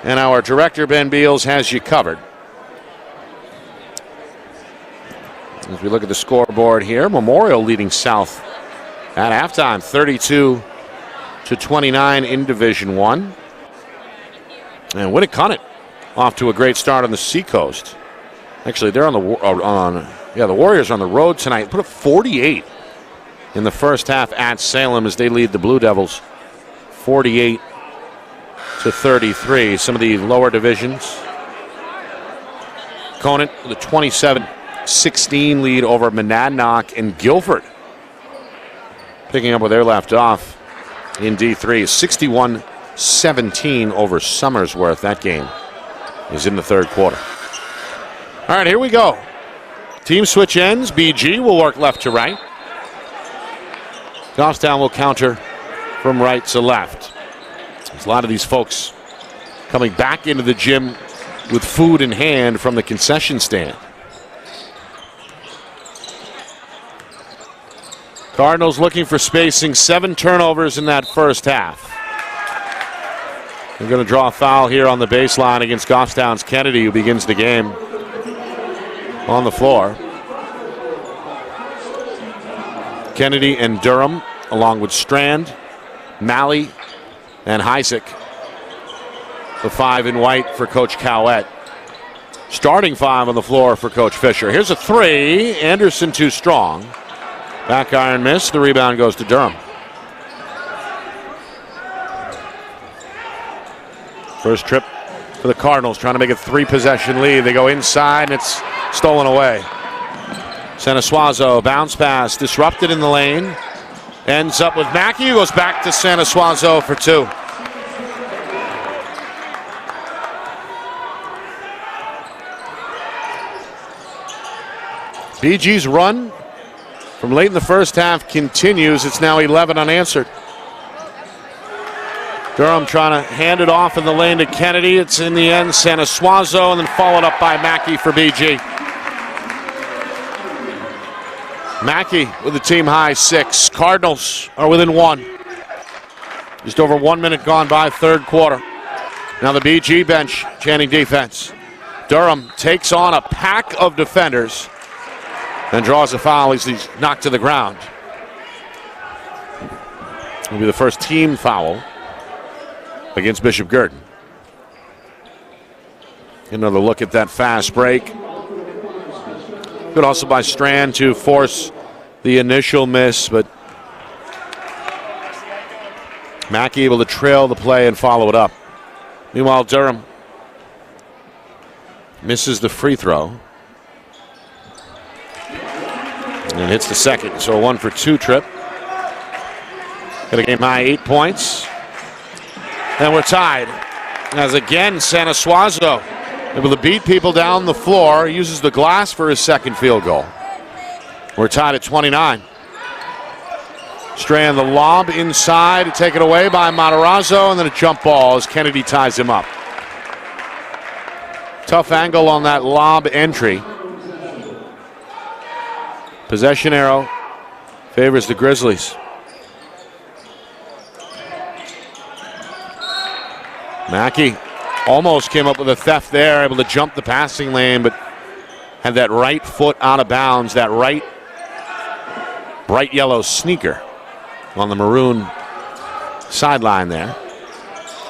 And our director, Ben Beals, has you covered. As we look at the scoreboard here, Memorial leading South at halftime, 32-29 in Division I. And Winnicott off to a great start on the Seacoast. Actually, they're the Warriors are on the road tonight. Put up 48 in the first half at Salem as they lead the Blue Devils 48-33. Some of the lower divisions. Conant with a 27-16 lead over Monadnock and Guilford. Picking up where they left off in D3. 61-17 over Somersworth. That game is in the third quarter. All right, here we go. Team switch ends. BG will work left to right. Goffstown will counter from right to left. There's a lot of these folks coming back into the gym with food in hand from the concession stand. Cardinals looking for spacing. 7 turnovers in that first half. They're going to draw a foul here on the baseline against Goffstown's Kennedy, who begins the game on the floor. Kennedy and Durham, along with Strand, Malley, and Heisek. The 5 in white for Coach Cowett. Starting 5 on the floor for Coach Fisher. Here's a 3. Anderson too strong. Back iron miss. The rebound goes to Durham. First trip for the Cardinals, trying to make a 3-possession lead. They go inside, and it's stolen away. Sanasuazo, bounce pass, disrupted in the lane. Ends up with Mackey, who goes back to Sanasuazo for 2. BG's run from late in the first half continues. It's now 11 unanswered. Durham trying to hand it off in the lane to Kennedy. It's in the end Sanasuazo, and then followed up by Mackey for BG. Mackey with a team high 6. Cardinals are within 1. Just over 1 minute gone by, third quarter. Now the BG bench chanting defense. Durham takes on a pack of defenders and draws a foul as he's knocked to the ground. It'll be the first team foul against Bishop Guertin. Another look at that fast break. Good also by Strand to force the initial miss, but Mackey able to trail the play and follow it up. Meanwhile, Durham misses the free throw and hits the second, so a 1 for 2 trip. Got a game high 8 points. And we're tied. As again, Santa Suazo able to beat people down the floor. He uses the glass for his second field goal. We're tied at 29. Strand the lob inside, taken away by Matarazzo, and then a jump ball as Kennedy ties him up. Tough angle on that lob entry. Possession arrow favors the Grizzlies. Mackey almost came up with a theft there, able to jump the passing lane, but had that right foot out of bounds, that right bright yellow sneaker on the maroon sideline there.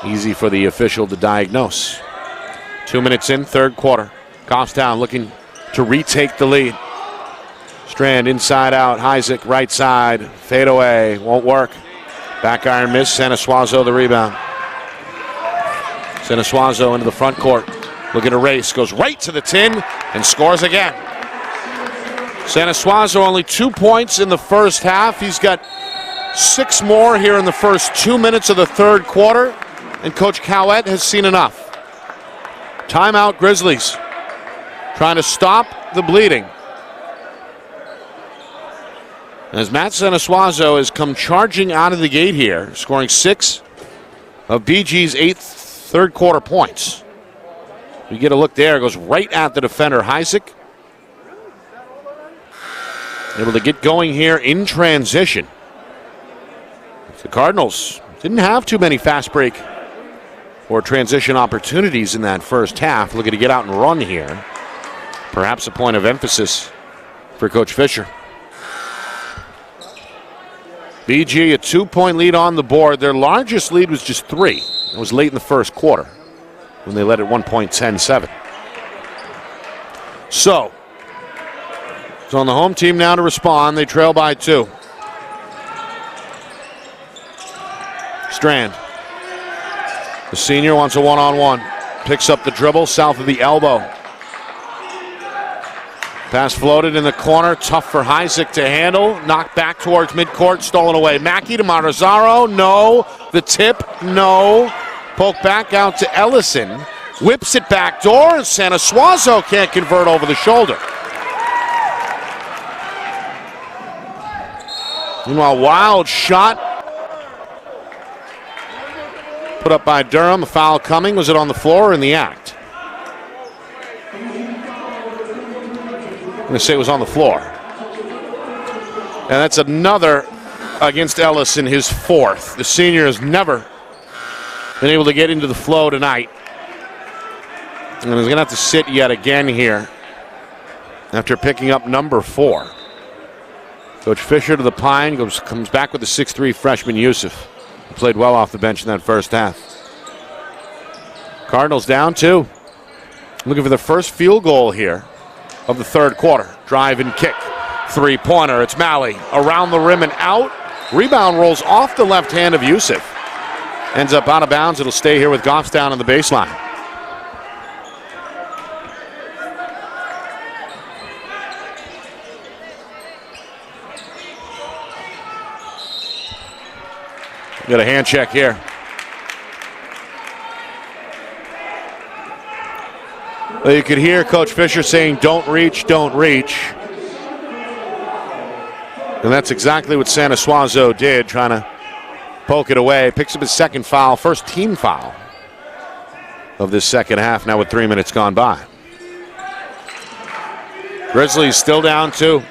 Easy for the official to diagnose. 2 minutes in, third quarter. Goffstown looking to retake the lead. Strand inside out, Isaac right side, fade away, won't work. Back iron miss, Santa Suazo the rebound. Santa Suazo into the front court, looking to race, goes right to the tin and scores again. Santa Suazo only 2 points in the first half. He's got 6 more here in the first 2 minutes of the third quarter, and Coach Cowett has seen enough. Timeout Grizzlies, trying to stop the bleeding. As Matt Santa Suazo has come charging out of the gate here, scoring 6 of BG's 8 third quarter points. We get a look there, goes right at the defender, Isaac. Able to get going here in transition. The Cardinals didn't have too many fast break or transition opportunities in that first half. Looking to get out and run here. Perhaps a point of emphasis for Coach Fisher. BG a 2-point lead on the board. Their largest lead was just 3. It was late in the first quarter when they led at 1 point 10-7. So, it's on the home team now to respond. They trail by 2. Strand. The senior wants a one-on-one. Picks up the dribble south of the elbow. Pass floated in the corner. Tough for Isaac to handle. Knocked back towards midcourt. Stolen away. Mackey to Matarazzo. No. The tip. No. Poke back out to Ellison. Whips it back door. And Santa Suazo can't convert over the shoulder. Meanwhile, wild shot. Put up by Durham. A foul coming. Was it on the floor or in the act? I'm going to say it was on the floor. And that's another against Ellison, his 4th. The senior has never been able to get into the flow tonight. And he's going to have to sit yet again here after picking up number 4. Coach Fisher to the pine, comes back with the 6'3" freshman Yusuf. He played well off the bench in that first half. Cardinals down 2. Looking for the first field goal here of the third quarter. Drive and kick. 3-pointer. It's Malley. Around the rim and out. Rebound rolls off the left hand of Yusuf. Ends up out of bounds. It'll stay here with Goffstown on the baseline. Got a hand check here. Well, you could hear Coach Fisher saying, don't reach, don't reach. And that's exactly what Santa Suazo did, trying to poke it away. Picks up his second foul, first team foul of this second half, now with 3 minutes gone by. Grizzlies still down 2.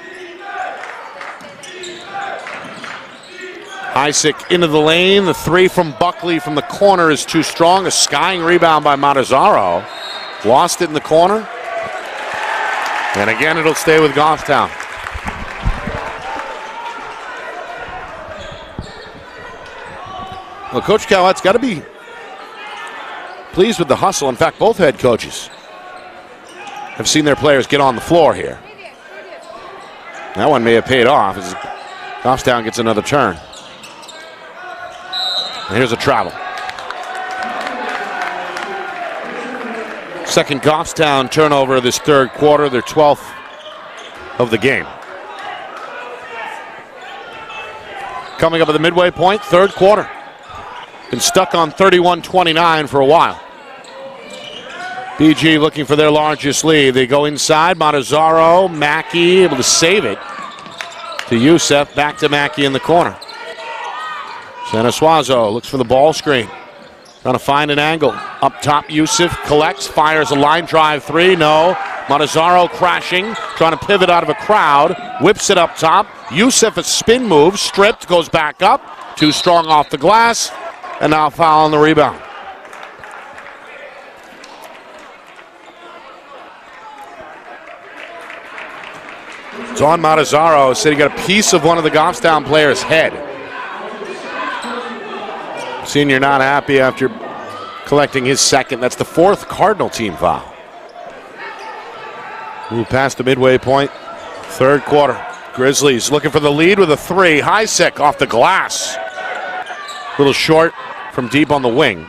Isaac into the lane. The 3 from Buckley from the corner is too strong. A skying rebound by Matarazzo. Lost it in the corner. And again, it'll stay with Goffstown. Well, Coach Cowett's got to be pleased with the hustle. In fact, both head coaches have seen their players get on the floor here. That one may have paid off as Goffstown gets another turn. And here's a travel. Second Goffstown turnover this third quarter, their 12th of the game. Coming up at the midway point, third quarter. Been stuck on 31-29 for a while. BG looking for their largest lead. They go inside. Matazzaro, Mackey able to save it to Youssef. Back to Mackey in the corner. Sanasuazo looks for the ball screen. Trying to find an angle. Up top, Youssef collects, fires a line drive three. No. Matazzaro crashing, trying to pivot out of a crowd. Whips it up top. Youssef a spin move, stripped, goes back up. Too strong off the glass. And now foul on the rebound. It's on Matazzaro. Said he got a piece of one of the Goffstown players' head. Senior not happy after collecting his second. That's the fourth Cardinal team foul. Move past the midway point. Third quarter. Grizzlies looking for the lead with a three. Hisek off the glass. A little short from deep on the wing.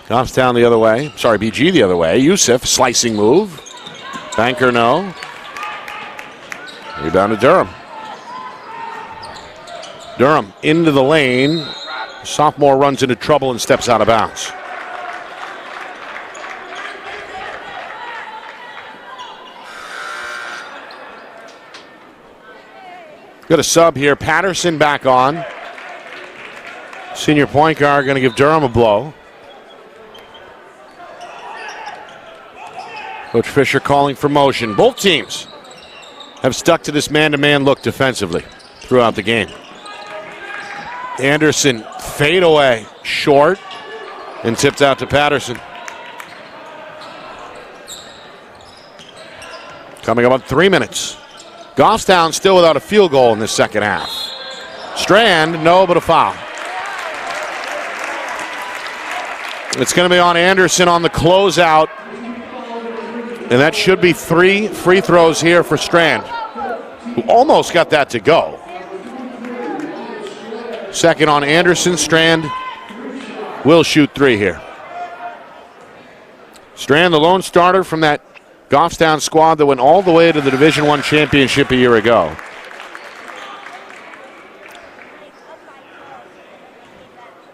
Goffstown the other way. Sorry, BG the other way. Youssef, slicing move. Banker, no. Rebound to Durham. Durham into the lane. Sophomore runs into trouble and steps out of bounds. Got a sub here. Patterson back on. Senior point guard going to give Durham a blow. Coach Fisher calling for motion. Both teams have stuck to this man-to-man look defensively throughout the game. Anderson fadeaway short and tipped out to Patterson. Coming up on 3 minutes. Goffstown still without a field goal in this second half. Strand, no, but a foul. It's going to be on Anderson on the closeout. And that should be 3 free throws here for Strand, who almost got that to go. Second on Anderson. Strand will shoot 3 here. Strand, the lone starter from that Goffstown squad that went all the way to the Division I championship a year ago.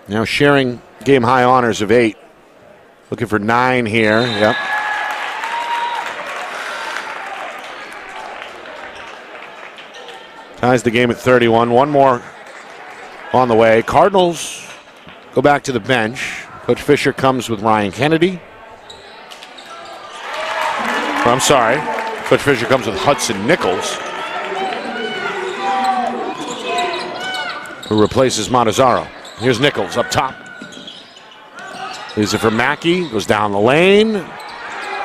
Now sharing game high honors of 8. Looking for 9 here. Yep. Ties the game at 31. One more on the way. Cardinals go back to the bench. Coach Fisher comes with Ryan Kennedy. I'm sorry. Coach Fisher comes with Hudson Nichols, who replaces Matazzaro. Here's Nichols up top. Leaves it for Mackey. Goes down the lane.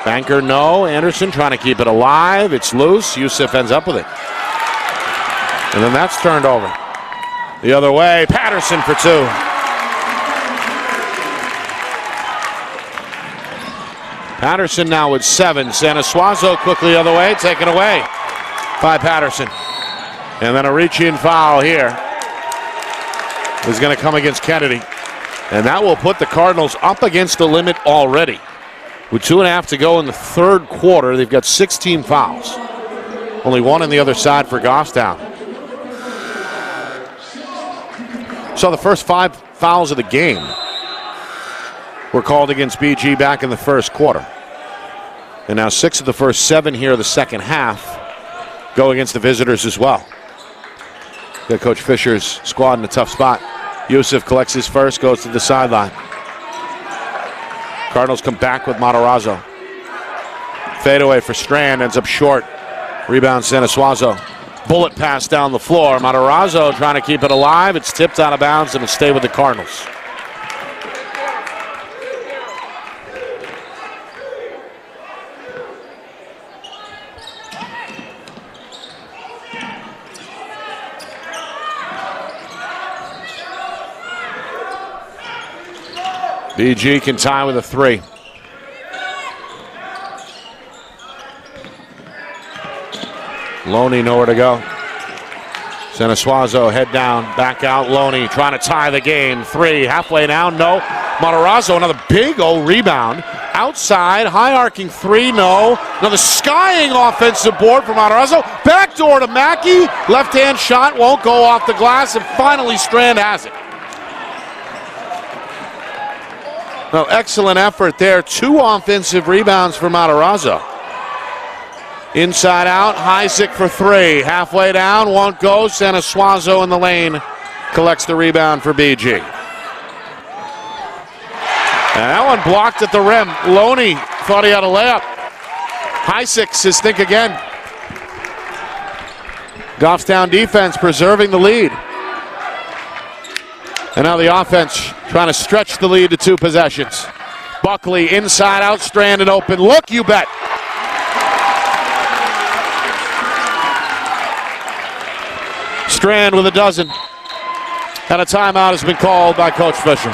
Banker, no. Anderson trying to keep it alive. It's loose. Youssef ends up with it. And then that's turned over. The other way. Patterson for 2. Patterson now with 7. Sanasuazo quickly the other way, taken away by Patterson. And then a reach-in foul here is going to come against Kennedy. And that will put the Cardinals up against the limit already. With 2.5 to go in the third quarter, they've got 16 fouls. Only 1 on the other side for Goffstown. So the first 5 fouls of the game were called against BG back in the first quarter. And now 6 of the first 7 here of the second half go against the visitors as well. Got Coach Fisher's squad in a tough spot. Youssef collects his first, goes to the sideline. Cardinals come back with Matarazzo. Fadeaway for Strand, ends up short. Rebound Sanasuazo. Bullet pass down the floor. Matarazzo trying to keep it alive. It's tipped out of bounds and it'll stay with the Cardinals. BG can tie with a 3. Loney nowhere to go. Sanasuazo head down, back out. Loney trying to tie the game. 3, halfway down, no. Matarazzo, another big old rebound. Outside, high arcing 3, no. Another skying offensive board from Matarazzo. Backdoor to Mackey. Left-hand shot won't go off the glass, and finally Strand has it. No, excellent effort there. 2 offensive rebounds for Matarazzo. Inside out, Heisek for 3. Halfway down, won't go. Sanasuazo in the lane collects the rebound for BG. And that one blocked at the rim. Loney thought he had a layup. Heisek says think again. Goffstown defense preserving the lead. And now the offense trying to stretch the lead to 2 possessions. Buckley inside out, Strand and open. Look, you bet. Strand with a dozen. And a timeout has been called by Coach Fisher.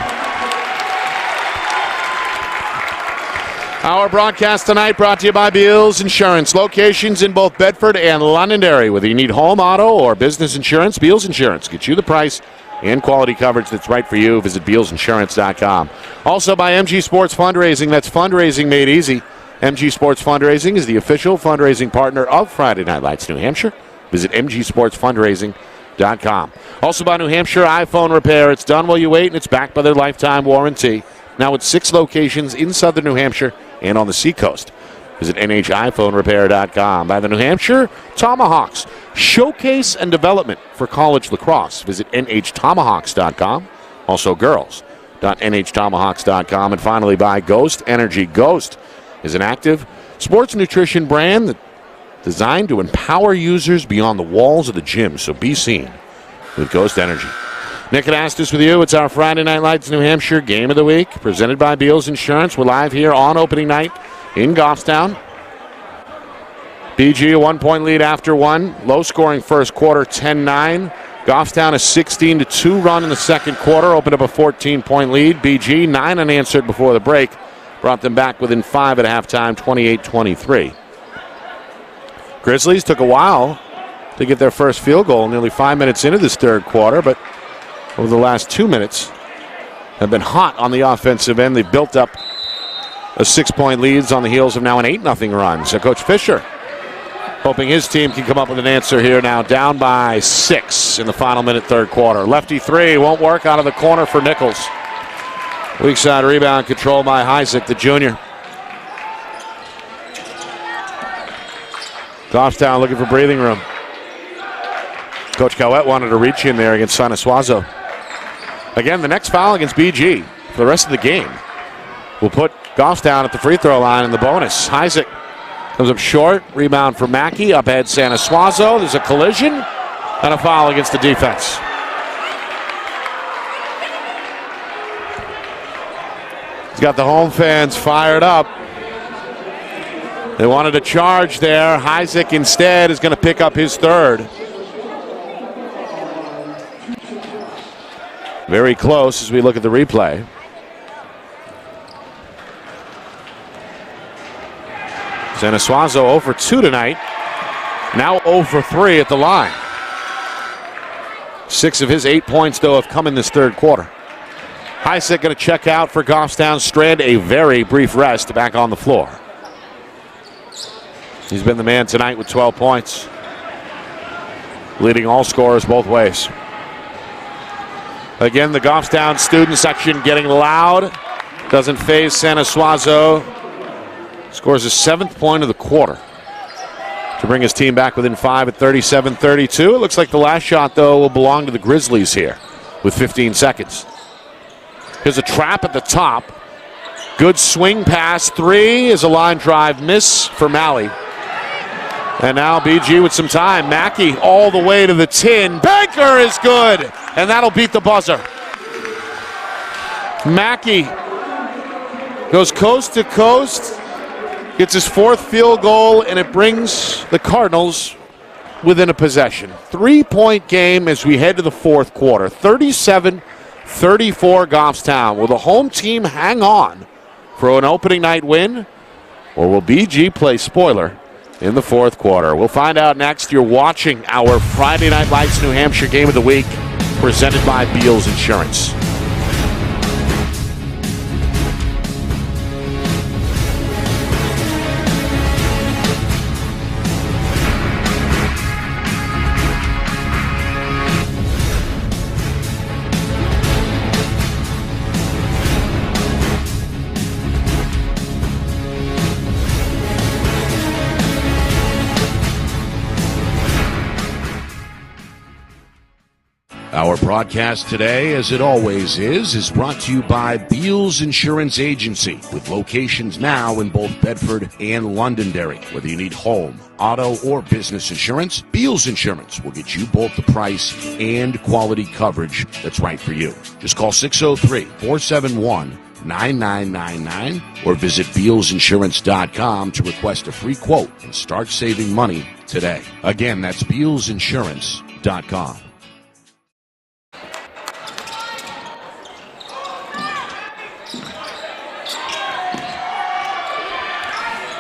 Our broadcast tonight brought to you by Beals Insurance. Locations in both Bedford and Londonderry. Whether you need home, auto, or business insurance, Beals Insurance gets you the price and quality coverage that's right for you. Visit BealsInsurance.com. Also by MG Sports Fundraising. That's fundraising made easy. MG Sports Fundraising is the official fundraising partner of Friday Night Lights New Hampshire. Visit MGSportsFundraising.com. Also by New Hampshire iPhone Repair. It's done while you wait, and it's backed by their lifetime warranty. Now with 6 locations in southern New Hampshire and on the seacoast. Visit NHiPhoneRepair.com. By the New Hampshire Tomahawks. Showcase and development for college lacrosse. Visit NHTomahawks.com. Also girls.NHTomahawks.com. And finally by Ghost Energy. Ghost is an active sports nutrition brand that designed to empower users beyond the walls of the gym. So be seen with Ghost Energy. Nick and Astis with you. It's our Friday Night Lights New Hampshire Game of the Week, presented by Beals Insurance. We're live here on opening night in Goffstown. BG a 1-point lead after 1. Low-scoring first quarter, 10-9. Goffstown a 16-2 run in the second quarter. Opened up a 14-point lead. BG 9 unanswered before the break. Brought them back within 5 at halftime, 28-23. Grizzlies took a while to get their first field goal, nearly 5 minutes into this third quarter, but over the last 2 minutes have been hot on the offensive end. They built up a 6-point lead on the heels of now an 8-0 run. So Coach Fisher hoping his team can come up with an answer here now, down by 6 in the final minute third quarter. Lefty 3 won't work out of the corner for Nichols. Weak side rebound controlled by Heisek, the junior. Goffstown looking for breathing room. Coach Cowett wanted to reach in there against Sanasuazo. Again, the next foul against BG for the rest of the game will put Goffstown at the free throw line in the bonus. Heisek comes up short. Rebound for Mackey. Up ahead Sanasuazo. There's a collision and a foul against the defense. He's got the home fans fired up. They wanted a charge there. Heisek instead is going to pick up his third. Very close as we look at the replay. Sanasuazo 0 for 2 tonight. Now 0 for 3 at the line. 6 of his 8 points, though, have come in this third quarter. Heisek going to check out for Goffstown. Strand a very brief rest back on the floor. He's been the man tonight with 12 points, leading all scorers both ways. Again, the Goffstown student section getting loud. Doesn't faze Sanasuazo. Scores his 7th point of the quarter to bring his team back within 5 at 37-32. It looks like the last shot, though, will belong to the Grizzlies here with 15 seconds. Here's a trap at the top. Good swing pass. 3 is a line drive miss for Malley. And now BG with some time. Mackey all the way to the tin. Banker is good. And that'll beat the buzzer. Mackey goes coast to coast. Gets his 4th field goal. And it brings the Cardinals within a possession. 3-point game as we head to the 4th quarter. 37-34 Goffstown. Will the home team hang on for an opening night win? Or will BG play spoiler in the fourth quarter. We'll find out next. You're watching our Friday Night Lights New Hampshire Game of the Week, presented by Beals Insurance. Our broadcast today, as it always is brought to you by Beals Insurance Agency, with locations now in both Bedford and Londonderry. Whether you need home, auto, or business insurance, Beals Insurance will get you both the price and quality coverage that's right for you. Just call 603-471-9999 or visit BealsInsurance.com to request a free quote and start saving money today. Again, that's BealsInsurance.com.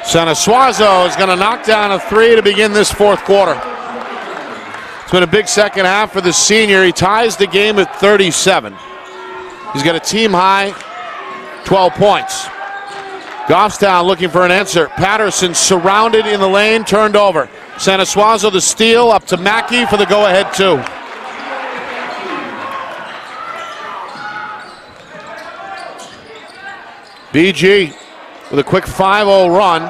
Sanasuazo is going to knock down a three to begin this fourth quarter. It's been a big second half for the senior. He ties the game at 37. He's got a team high 12 points. Goffstown looking for an answer. Patterson surrounded in the lane, turned over. Sanasuazo the steal, up to Mackey for the go-ahead two. BG with a quick 5-0 run.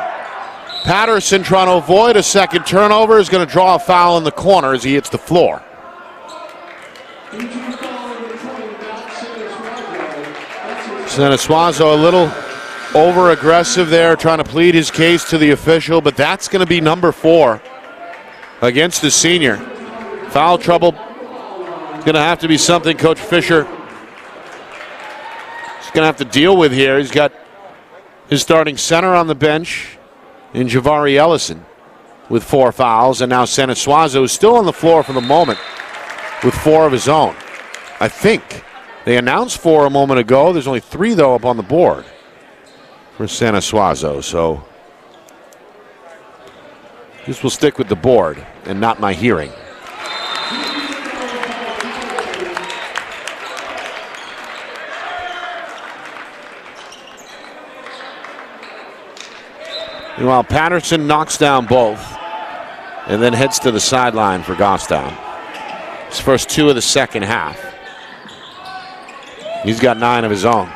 Patterson trying to avoid a second turnover is going to draw a foul in the corner as he hits the floor. Sanasuazo a little over-aggressive there, trying to plead his case to the official, but that's going to be number 4 against the senior. Foul trouble is going to have to be something Coach Fisher is going to have to deal with here. He's got his starting center on the bench in Javari Ellison with 4 fouls, and now Sanasuazo is still on the floor for the moment with 4 of his own. I think they announced 4 a moment ago. There's only 3, though, up on the board for Sanasuazo, so this will stick with the board and not my hearing. Meanwhile, Patterson knocks down both and then heads to the sideline for Goffstown. His first 2 of the second half. He's got 9 of his own.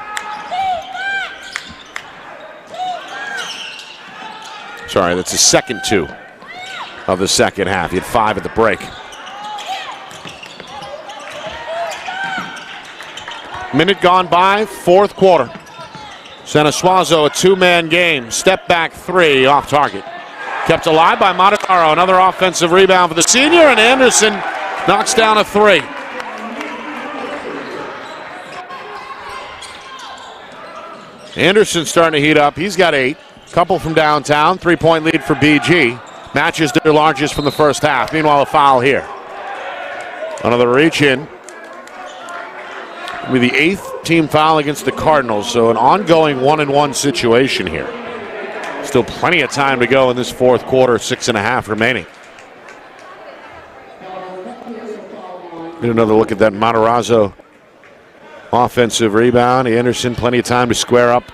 Sorry, that's his second 2 of the second half. He had 5 at the break. Minute gone by, fourth quarter. Sanasuazo, a 2-man game. Step back 3 off target. Kept alive by Mataro. Another offensive rebound for the senior, and Anderson knocks down a 3. Anderson starting to heat up. He's got 8. Couple from downtown. 3-point lead for BG. Matches their largest from the first half. Meanwhile, a foul here. Another reach in. With the 8th team foul against the Cardinals, so an ongoing 1-1 situation here. Still plenty of time to go in this fourth quarter, 6.5 remaining. Get another look at that Matarazzo offensive rebound. Anderson, plenty of time to square up.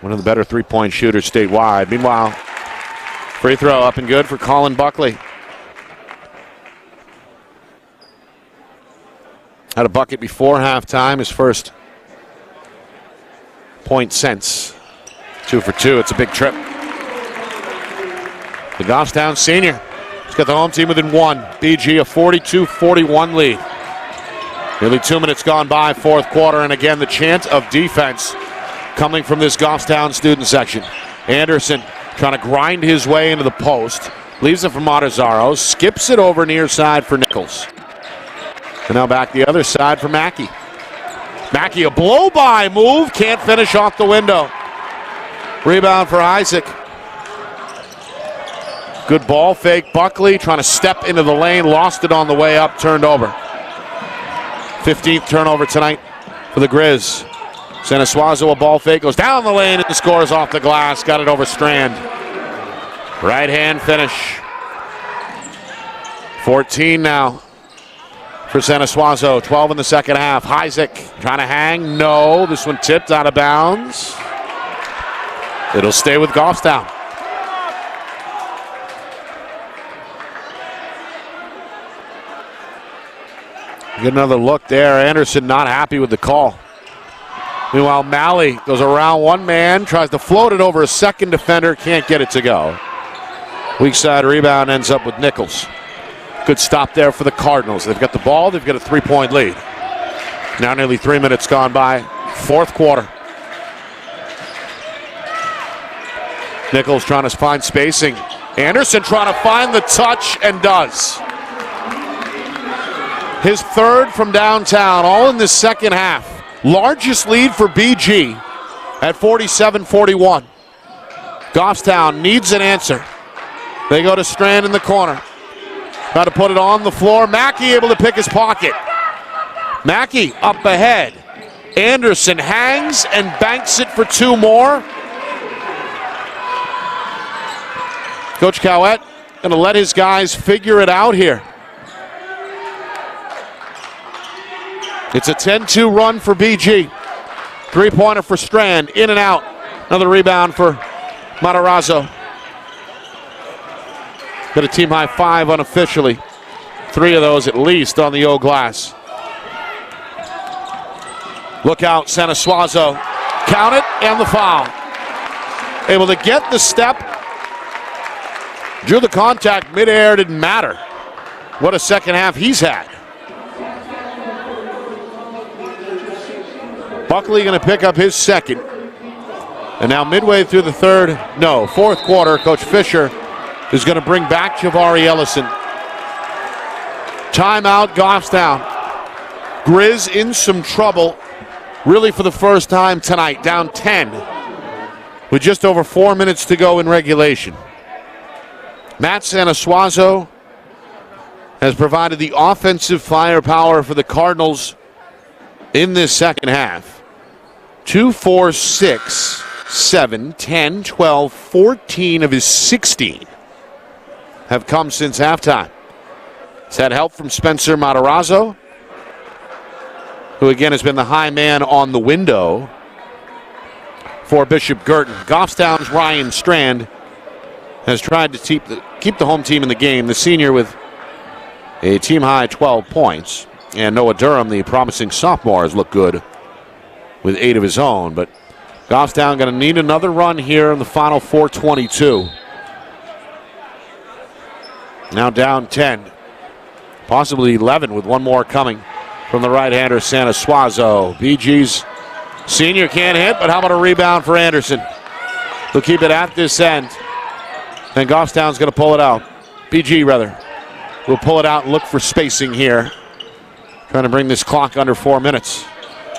One of the better 3-point shooters statewide. Meanwhile, free throw up and good for Colin Buckley. Had a bucket before halftime, his first point since. 2 for 2, it's a big trip. The Goffstown senior has got the home team within 1. BG a 42-41 lead. Nearly 2 minutes gone by, fourth quarter, and again the chant of defense coming from this Goffstown student section. Anderson trying to grind his way into the post. Leaves it for Matarazzo, skips it over near side for Nichols. And now back the other side for Mackey. Mackey, a blow-by move, can't finish off the window. Rebound for Isaac. Good ball fake. Buckley trying to step into the lane, lost it on the way up, turned over. 15th turnover tonight for the Grizz. Sanasuazo, a ball fake, goes down the lane and scores off the glass, got it over Strand. Right hand finish. 14 now for Santa Suazo. 12 in the second half. Isaac trying to hang. No. This one tipped out of bounds. It'll stay with Goffstown. Get another look there. Anderson not happy with the call. Meanwhile, Malley goes around one man, tries to float it over a second defender, can't get it to go. Weak side rebound ends up with Nichols. Good stop there for the Cardinals. They've got the ball, they've got a 3-point lead. Now nearly 3 minutes gone by, fourth quarter. Nichols trying to find spacing. Anderson trying to find the touch and does. His third from downtown, all in the second half. Largest lead for BG at 47-41. Goffstown needs an answer. They go to Strand in the corner. Try to put it on the floor. Mackey able to pick his pocket. Mackey up ahead. Anderson hangs and banks it for two more. Coach Cowett going to let his guys figure it out here. It's a 10-2 run for BG. Three-pointer for Strand, in and out. Another rebound for Matarazzo. Got a team high 5 unofficially. 3 of those at least on the O glass. Look out, Santa Suazo. Count it, and the foul. Able to get the step. Drew the contact midair, didn't matter. What a second half he's had. Buckley going to pick up his second. And now midway through the fourth quarter, Coach Fisher is going to bring back Javari Ellison. Timeout, Goffstown. Grizz in some trouble, really for the first time tonight, down 10 with just over 4 minutes to go in regulation. Matt Sanasuazo has provided the offensive firepower for the Cardinals in this second half. 2, 4, 6, 7, 10, 12, 14 of his 16 have come since halftime. He's had help from Spencer Matarazzo, who again has been the high man on the window for Bishop Guertin. Goffstown's Ryan Strand has tried to keep the home team in the game. The senior with a team high 12 points. And Noah Durham, the promising sophomore, has looked good with 8 of his own. But Goffstown going to need another run here in the final 4:22. Now down 10, possibly 11 with one more coming from the right-hander, Santa Suazo. BG's senior can't hit, but how about a rebound for Anderson? He'll keep it at this end. And Goffstown's going to pull it out. BG, rather, will pull it out and look for spacing here. Trying to bring this clock under 4 minutes.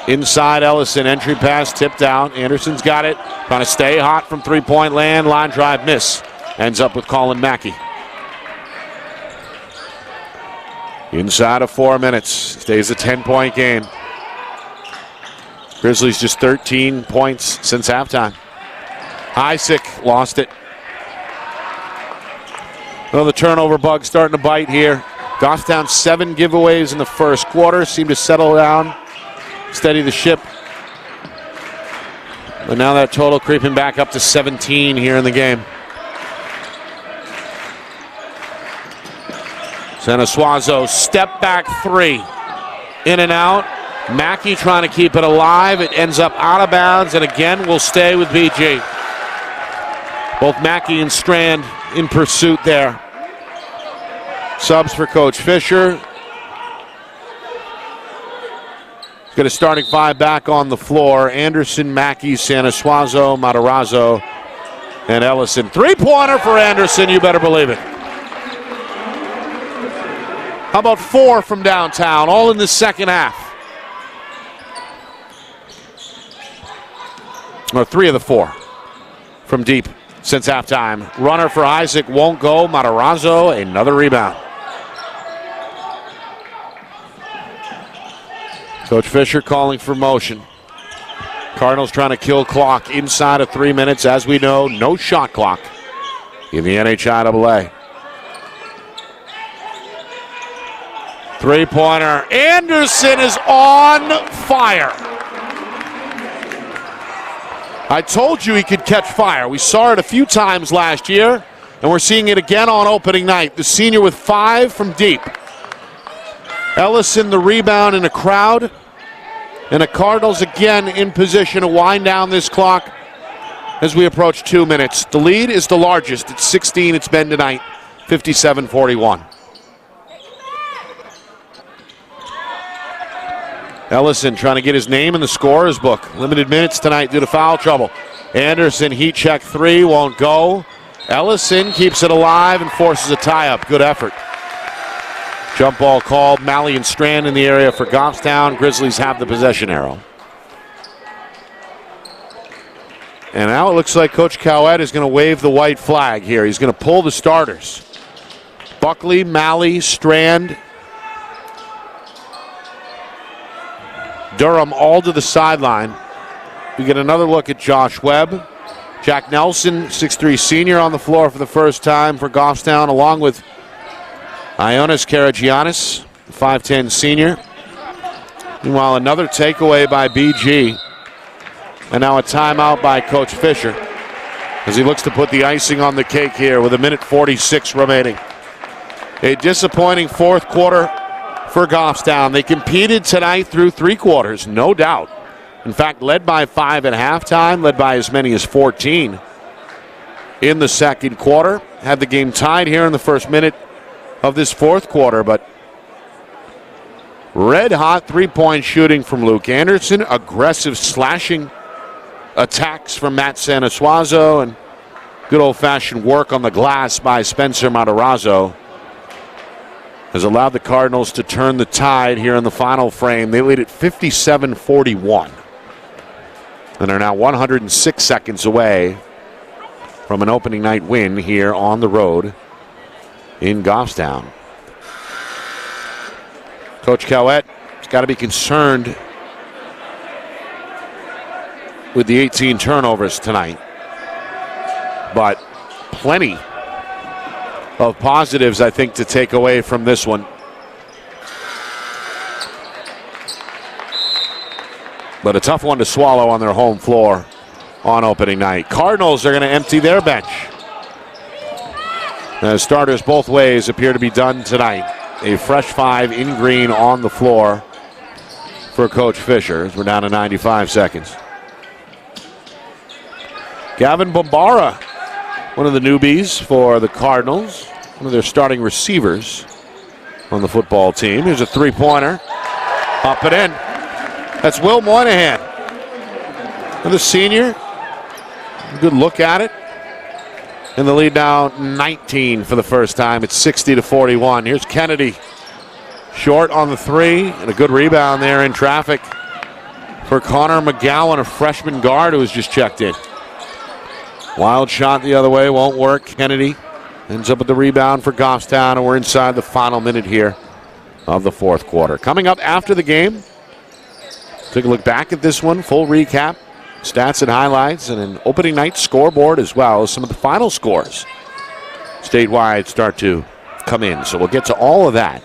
Inside Ellison, entry pass tipped out. Anderson's got it. Trying to stay hot from three-point land. Line drive miss. Ends up with Colin Mackey. Inside of 4 minutes. Stays a 10-point game. Grizzlies just 13 points since halftime. Isaac lost it. Well, the turnover bug starting to bite here. Goffstown 7 giveaways in the first quarter. Seem to settle down, steady the ship. But now that total creeping back up to 17 here in the game. Santa Suazo, step back 3. In and out. Mackey trying to keep it alive. It ends up out of bounds and again will stay with BG. Both Mackey and Strand in pursuit there. Subs for Coach Fisher. Got a starting 5 back on the floor. Anderson, Mackey, Santa Suazo, Matarazzo, and Ellison. Three-pointer for Anderson, you better believe it. How about 4 from downtown, all in the second half? Or 3 of the 4 from deep since halftime. Runner for Isaac won't go. Matarazzo, another rebound. Coach Fisher calling for motion. Cardinals trying to kill clock inside of 3 minutes. As we know, no shot clock in the NHIAA. Three-pointer. Anderson is on fire. I told you he could catch fire. We saw it a few times last year, and we're seeing it again on opening night. The senior with 5 from deep. Ellison the rebound in a crowd. And the Cardinals again in position to wind down this clock as we approach 2 minutes. The lead is the largest. It's 16. It's been tonight, 57-41. Ellison trying to get his name in the scorer's book. Limited minutes tonight due to foul trouble. Anderson, heat check 3, won't go. Ellison keeps it alive and forces a tie-up. Good effort. Jump ball called. Malley and Strand in the area for Goffstown. Grizzlies have the possession arrow. And now it looks like Coach Cowett is going to wave the white flag here. He's going to pull the starters. Buckley, Malley, Strand, Durham all to the sideline. We get another look at Josh Webb. Jack Nelson, 6'3 senior, on the floor for the first time for Goffstown, along with Ionis Karagiannis, 5'10 senior. Meanwhile, another takeaway by BG. And now a timeout by Coach Fisher as he looks to put the icing on the cake here with 1:46 remaining. A disappointing fourth quarter for Goffstown. They competed tonight through 3 quarters, no doubt. In fact, led by 5 at halftime, led by as many as 14 in the second quarter. Had the game tied here in the first minute of this fourth quarter, but red-hot three-point shooting from Luke Anderson, aggressive slashing attacks from Matt Sanasuazo, and good old-fashioned work on the glass by Spencer Matarazzo has allowed the Cardinals to turn the tide here in the final frame. They lead at 57-41 and are now 106 seconds away from an opening night win here on the road in Goffstown. Coach Cowett has got to be concerned with the 18 turnovers tonight, but plenty of positives, I think, to take away from this one. But a tough one to swallow on their home floor on opening night. Cardinals are going to empty their bench. Starters both ways appear to be done tonight. A fresh 5 in green on the floor for Coach Fisher as we're down to 95 seconds. Gavin Bombara, one of the newbies for the Cardinals, one of their starting receivers on the football team. Here's a three-pointer. Up and in. That's Will Moynihan. The senior. Good look at it. And the lead now 19 for the first time. It's 60-41. Here's Kennedy. Short on the 3. And a good rebound there in traffic for Connor McGowan, a freshman guard who was just checked in. Wild shot the other way, won't work. Kennedy ends up with the rebound for Goffstown, and we're inside the final minute here of the fourth quarter. Coming up after the game, take a look back at this one, full recap, stats and highlights, and an opening night scoreboard as well as some of the final scores statewide start to come in. So we'll get to all of that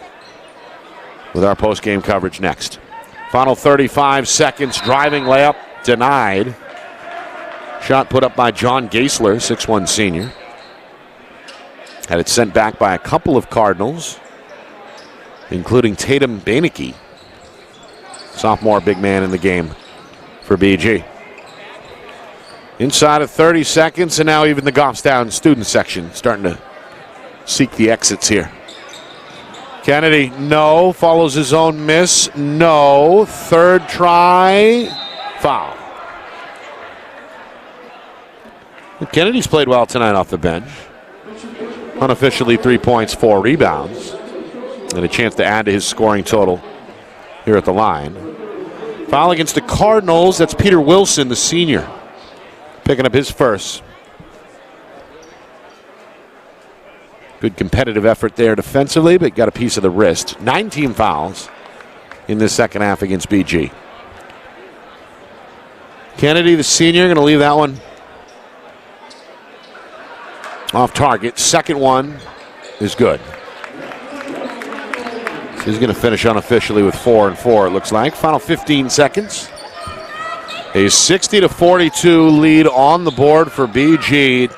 with our post-game coverage next. Final 35 seconds, driving layup denied. Shot put up by John Gaisler, 6'1 senior. Had it sent back by a couple of Cardinals, including Tatum Beinecke, sophomore big man in the game for BG. Inside of 30 seconds, and now even the Goffstown student section starting to seek the exits here. Kennedy, no. Follows his own miss, no. Third try, foul. Kennedy's played well tonight off the bench. Unofficially 3 points, 4 rebounds. And a chance to add to his scoring total here at the line. Foul against the Cardinals. That's Peter Wilson, the senior, picking up his first. Good competitive effort there defensively, but got a piece of the wrist. 9 fouls in the second half against BG. Kennedy, the senior, going to leave that one off target. Second one is good. So he's going to finish unofficially with 4 and 4, it looks like. Final 15 seconds. A 60-42 lead on the board for BG.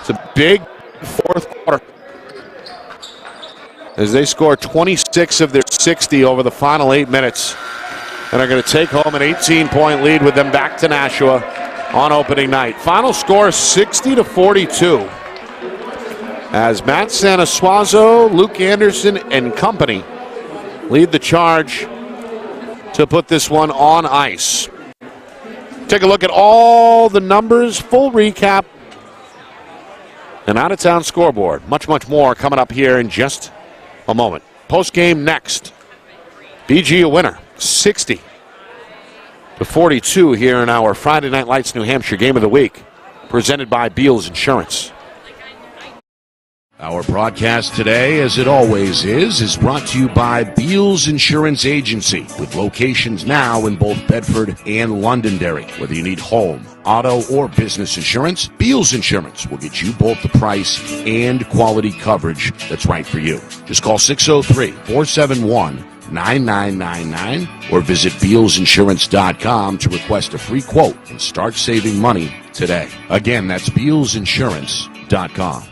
It's a big fourth quarter as they score 26 of their 60 over the final 8 minutes and are going to take home an 18-point lead with them back to Nashua on opening night. Final score 60-42 as Matt Sanasuazo, Luke Anderson, and company lead the charge to put this one on ice. Take a look at all the numbers, full recap, and out-of-town scoreboard. Much, much more coming up here in just a moment. Post-game next. BG a winner, 60-42 here in our Friday Night Lights New Hampshire Game of the Week, presented by Beals Insurance. Our broadcast today, as it always is brought to you by Beals Insurance Agency, with locations now in both Bedford and Londonderry. Whether you need home, auto, or business insurance, Beals Insurance will get you both the price and quality coverage that's right for you. Just call 603-471-9999 or visit BealsInsurance.com to request a free quote and start saving money today. Again, that's BealsInsurance.com.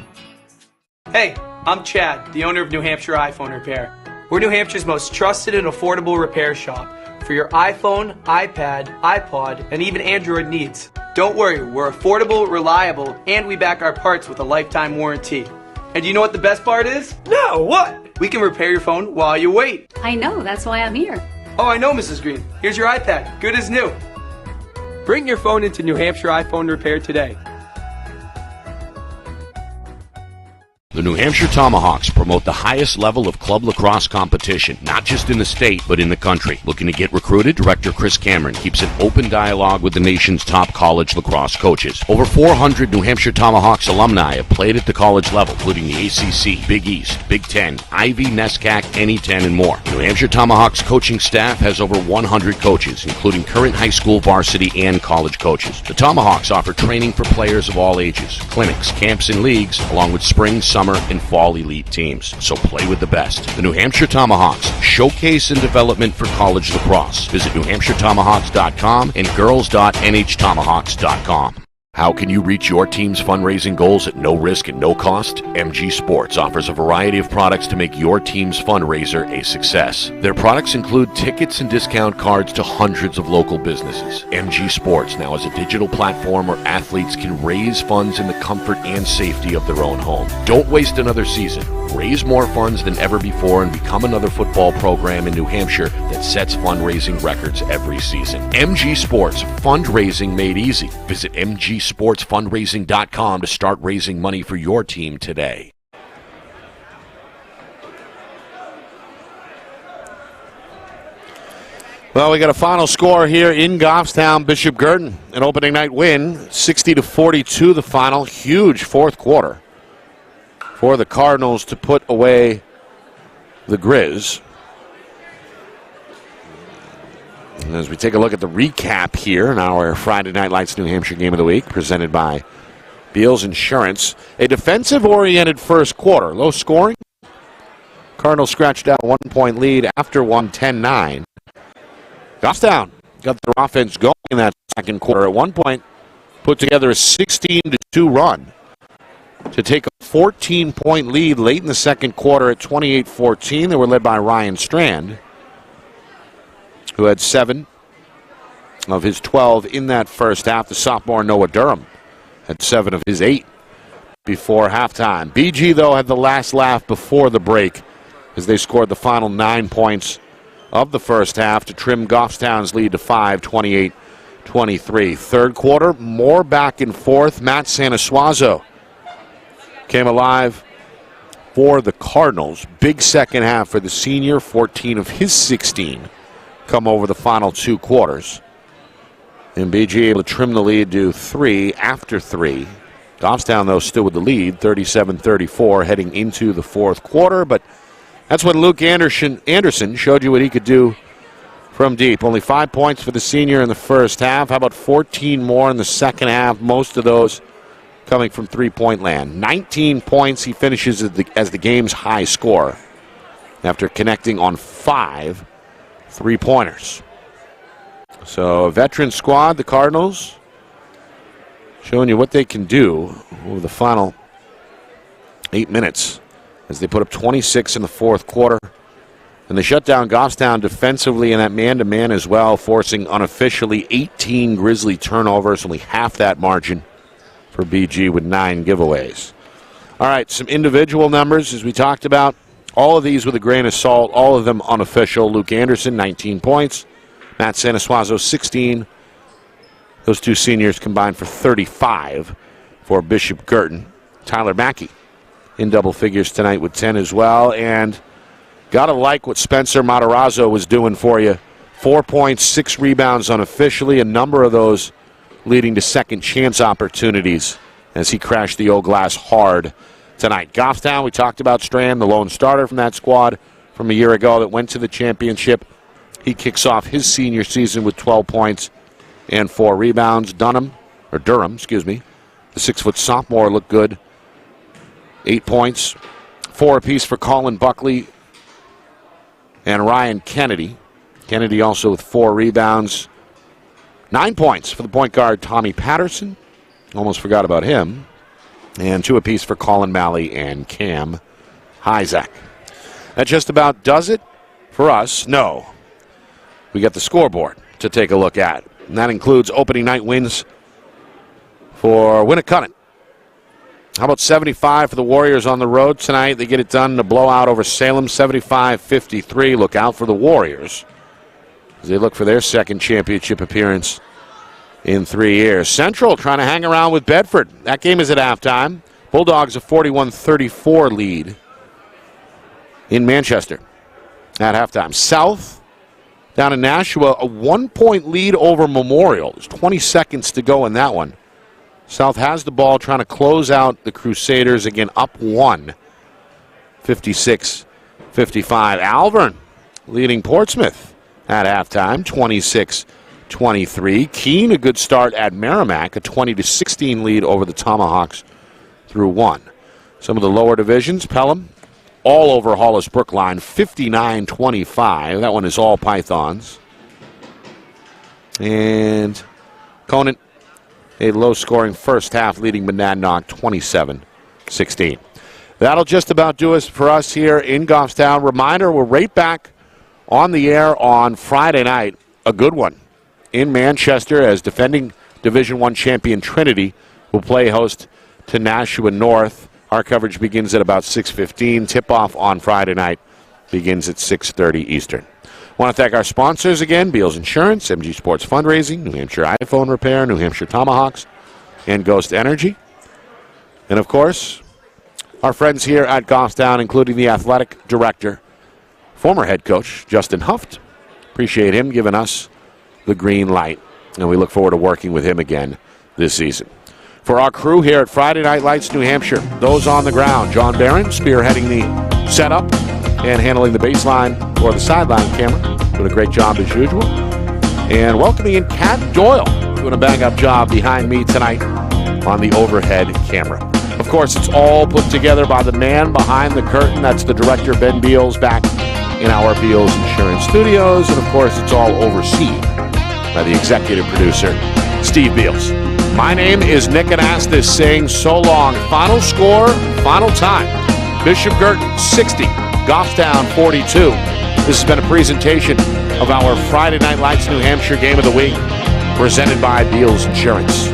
Hey, I'm Chad, the owner of New Hampshire iPhone Repair. We're New Hampshire's most trusted and affordable repair shop for your iPhone, iPad, iPod, and even Android needs. Don't worry, we're affordable, reliable, and we back our parts with a lifetime warranty. And do you know what the best part is? No, what? We can repair your phone while you wait. I know, that's why I'm here. Oh, I know, Mrs. Green. Here's your iPad, good as new. Bring your phone into New Hampshire iPhone Repair today. The New Hampshire Tomahawks promote the highest level of club lacrosse competition, not just in the state, but in the country. Looking to get recruited? Director Chris Cameron keeps an open dialogue with the nation's top college lacrosse coaches. Over 400 New Hampshire Tomahawks alumni have played at the college level, including the ACC, Big East, Big Ten, Ivy, NESCAC, NE10, and more. New Hampshire Tomahawks coaching staff has over 100 coaches, including current high school, varsity, and college coaches. The Tomahawks offer training for players of all ages, clinics, camps, and leagues, along with spring, summer, and fall elite teams. So play with the best. The New Hampshire Tomahawks, showcase and development for college lacrosse. Visit NewHampshireTomahawks.com and girls.nhtomahawks.com. How can you reach your team's fundraising goals at no risk and no cost? MG Sports offers a variety of products to make your team's fundraiser a success. Their products include tickets and discount cards to hundreds of local businesses. MG Sports now has a digital platform where athletes can raise funds in the comfort and safety of their own home. Don't waste another season. Raise more funds than ever before and become another football program in New Hampshire that sets fundraising records every season. MG Sports, fundraising made easy. Visit mgsportsfundraising.com to start raising money for your team today. Well, we got a final score here in Goffstown. Bishop Guertin, an opening night win, 60-42 the final. Huge fourth quarter for the Cardinals to put away the Grizz. And as we take a look at the recap here in our Friday Night Lights New Hampshire Game of the Week, presented by Beals Insurance, a defensive-oriented first quarter, low scoring. Cardinals scratched out a 1-point lead after 10-9. Goffstown got their offense going in that second quarter. At one point, put together a 16-2 run to take a 14-point lead late in the second quarter at 28-14. They were led by Ryan Strand, who had 7 of his 12 in that first half. The sophomore Noah Durham had 7 of his 8 before halftime. BG, though, had the last laugh before the break as they scored the final 9 points of the first half to trim Goffstown's lead to 5, 28-23. Third quarter, more back and forth. Matt Sanasuazo came alive for the Cardinals. Big second half for the senior. 14 of his 16 come over the final 2 quarters. And BG able to trim the lead to 3 after 3. Goffstown, though, still with the lead, 37-34 heading into the fourth quarter. But that's when Luke Anderson showed you what he could do from deep. Only 5 points for the senior in the first half. How about 14 more in the second half? Most of those coming from three-point land. 19 points. He finishes as the game's high scorer after connecting on 5 three-pointers. So a veteran squad, the Cardinals, showing you what they can do over the final 8 minutes as they put up 26 in the fourth quarter. And they shut down Goffstown defensively in that man-to-man as well, forcing unofficially 18 Grizzly turnovers, only half that margin for BG with 9 giveaways. All right, some individual numbers as we talked about. All of these with a grain of salt, all of them unofficial. Luke Anderson, 19 points. Matt Sanasuazo, 16. Those two seniors combined for 35 for Bishop Guertin. Tyler Mackey in double figures tonight with 10 as well. And got to like what Spencer Matarazzo was doing for you. 4 points, 6 rebounds unofficially, a number of those leading to second chance opportunities as he crashed the old glass hard tonight. Goffstown, we talked about Strand, the lone starter from that squad from a year ago that went to the championship. He kicks off his senior season with 12 points and 4 rebounds. Durham, the 6-foot sophomore, looked good. 8 points, 4 apiece for Colin Buckley and Ryan Kennedy. Kennedy also with 4 rebounds. 9 points for the point guard Tommy Patterson. Almost forgot about him. And 2 apiece for Colin Malley and Cam Hyzak. That just about does it for us. No. We got the scoreboard to take a look at. And that includes opening night wins for Winnicott. How about 75 for the Warriors on the road tonight? They get it done in a blowout over Salem, 75-53. Look out for the Warriors as they look for their second championship appearance in 3 years. Central trying to hang around with Bedford. That game is at halftime. Bulldogs a 41-34 lead in Manchester at halftime. South down in Nashua, a 1-point lead over Memorial. There's 20 seconds to go in that one. South has the ball trying to close out the Crusaders, again up 1, 56-55. Alvern leading Portsmouth at halftime, 26-23. Keene, a good start at Merrimack, a 20-16 lead over the Tomahawks through 1. Some of the lower divisions, Pelham all over Hollis Brookline, 59-25. That one is all Pythons. And Conant, a low-scoring first half, leading Monadnock 27-16. That'll just about do us for us here in Goffstown. Reminder, we're right back on the air on Friday night. A good one in Manchester as defending Division I champion Trinity will play host to Nashua North. Our coverage begins at about 6:15. Tip-off on Friday night begins at 6:30 Eastern. I want to thank our sponsors again, Beals Insurance, MG Sports Fundraising, New Hampshire iPhone Repair, New Hampshire Tomahawks, and Ghost Energy. And, of course, our friends here at Goffstown, including the athletic director, former head coach, Justin Huft. Appreciate him giving us the green light, and we look forward to working with him again this season. For our crew here at Friday Night Lights, New Hampshire, those on the ground, John Barron spearheading the setup and handling the baseline or the sideline camera. Doing a great job as usual. And welcoming in Kat Doyle, doing a bang-up job behind me tonight on the overhead camera. Of course, it's all put together by the man behind the curtain. That's the director, Ben Beals, back in our Beals Insurance Studios. And, of course, it's all overseen by the executive producer, Steve Beals. My name is Nick Anastas saying so long. Final score, final time. Bishop Guertin 60, Goffstown 42. This has been a presentation of our Friday Night Lights New Hampshire Game of the Week, presented by Beals Insurance.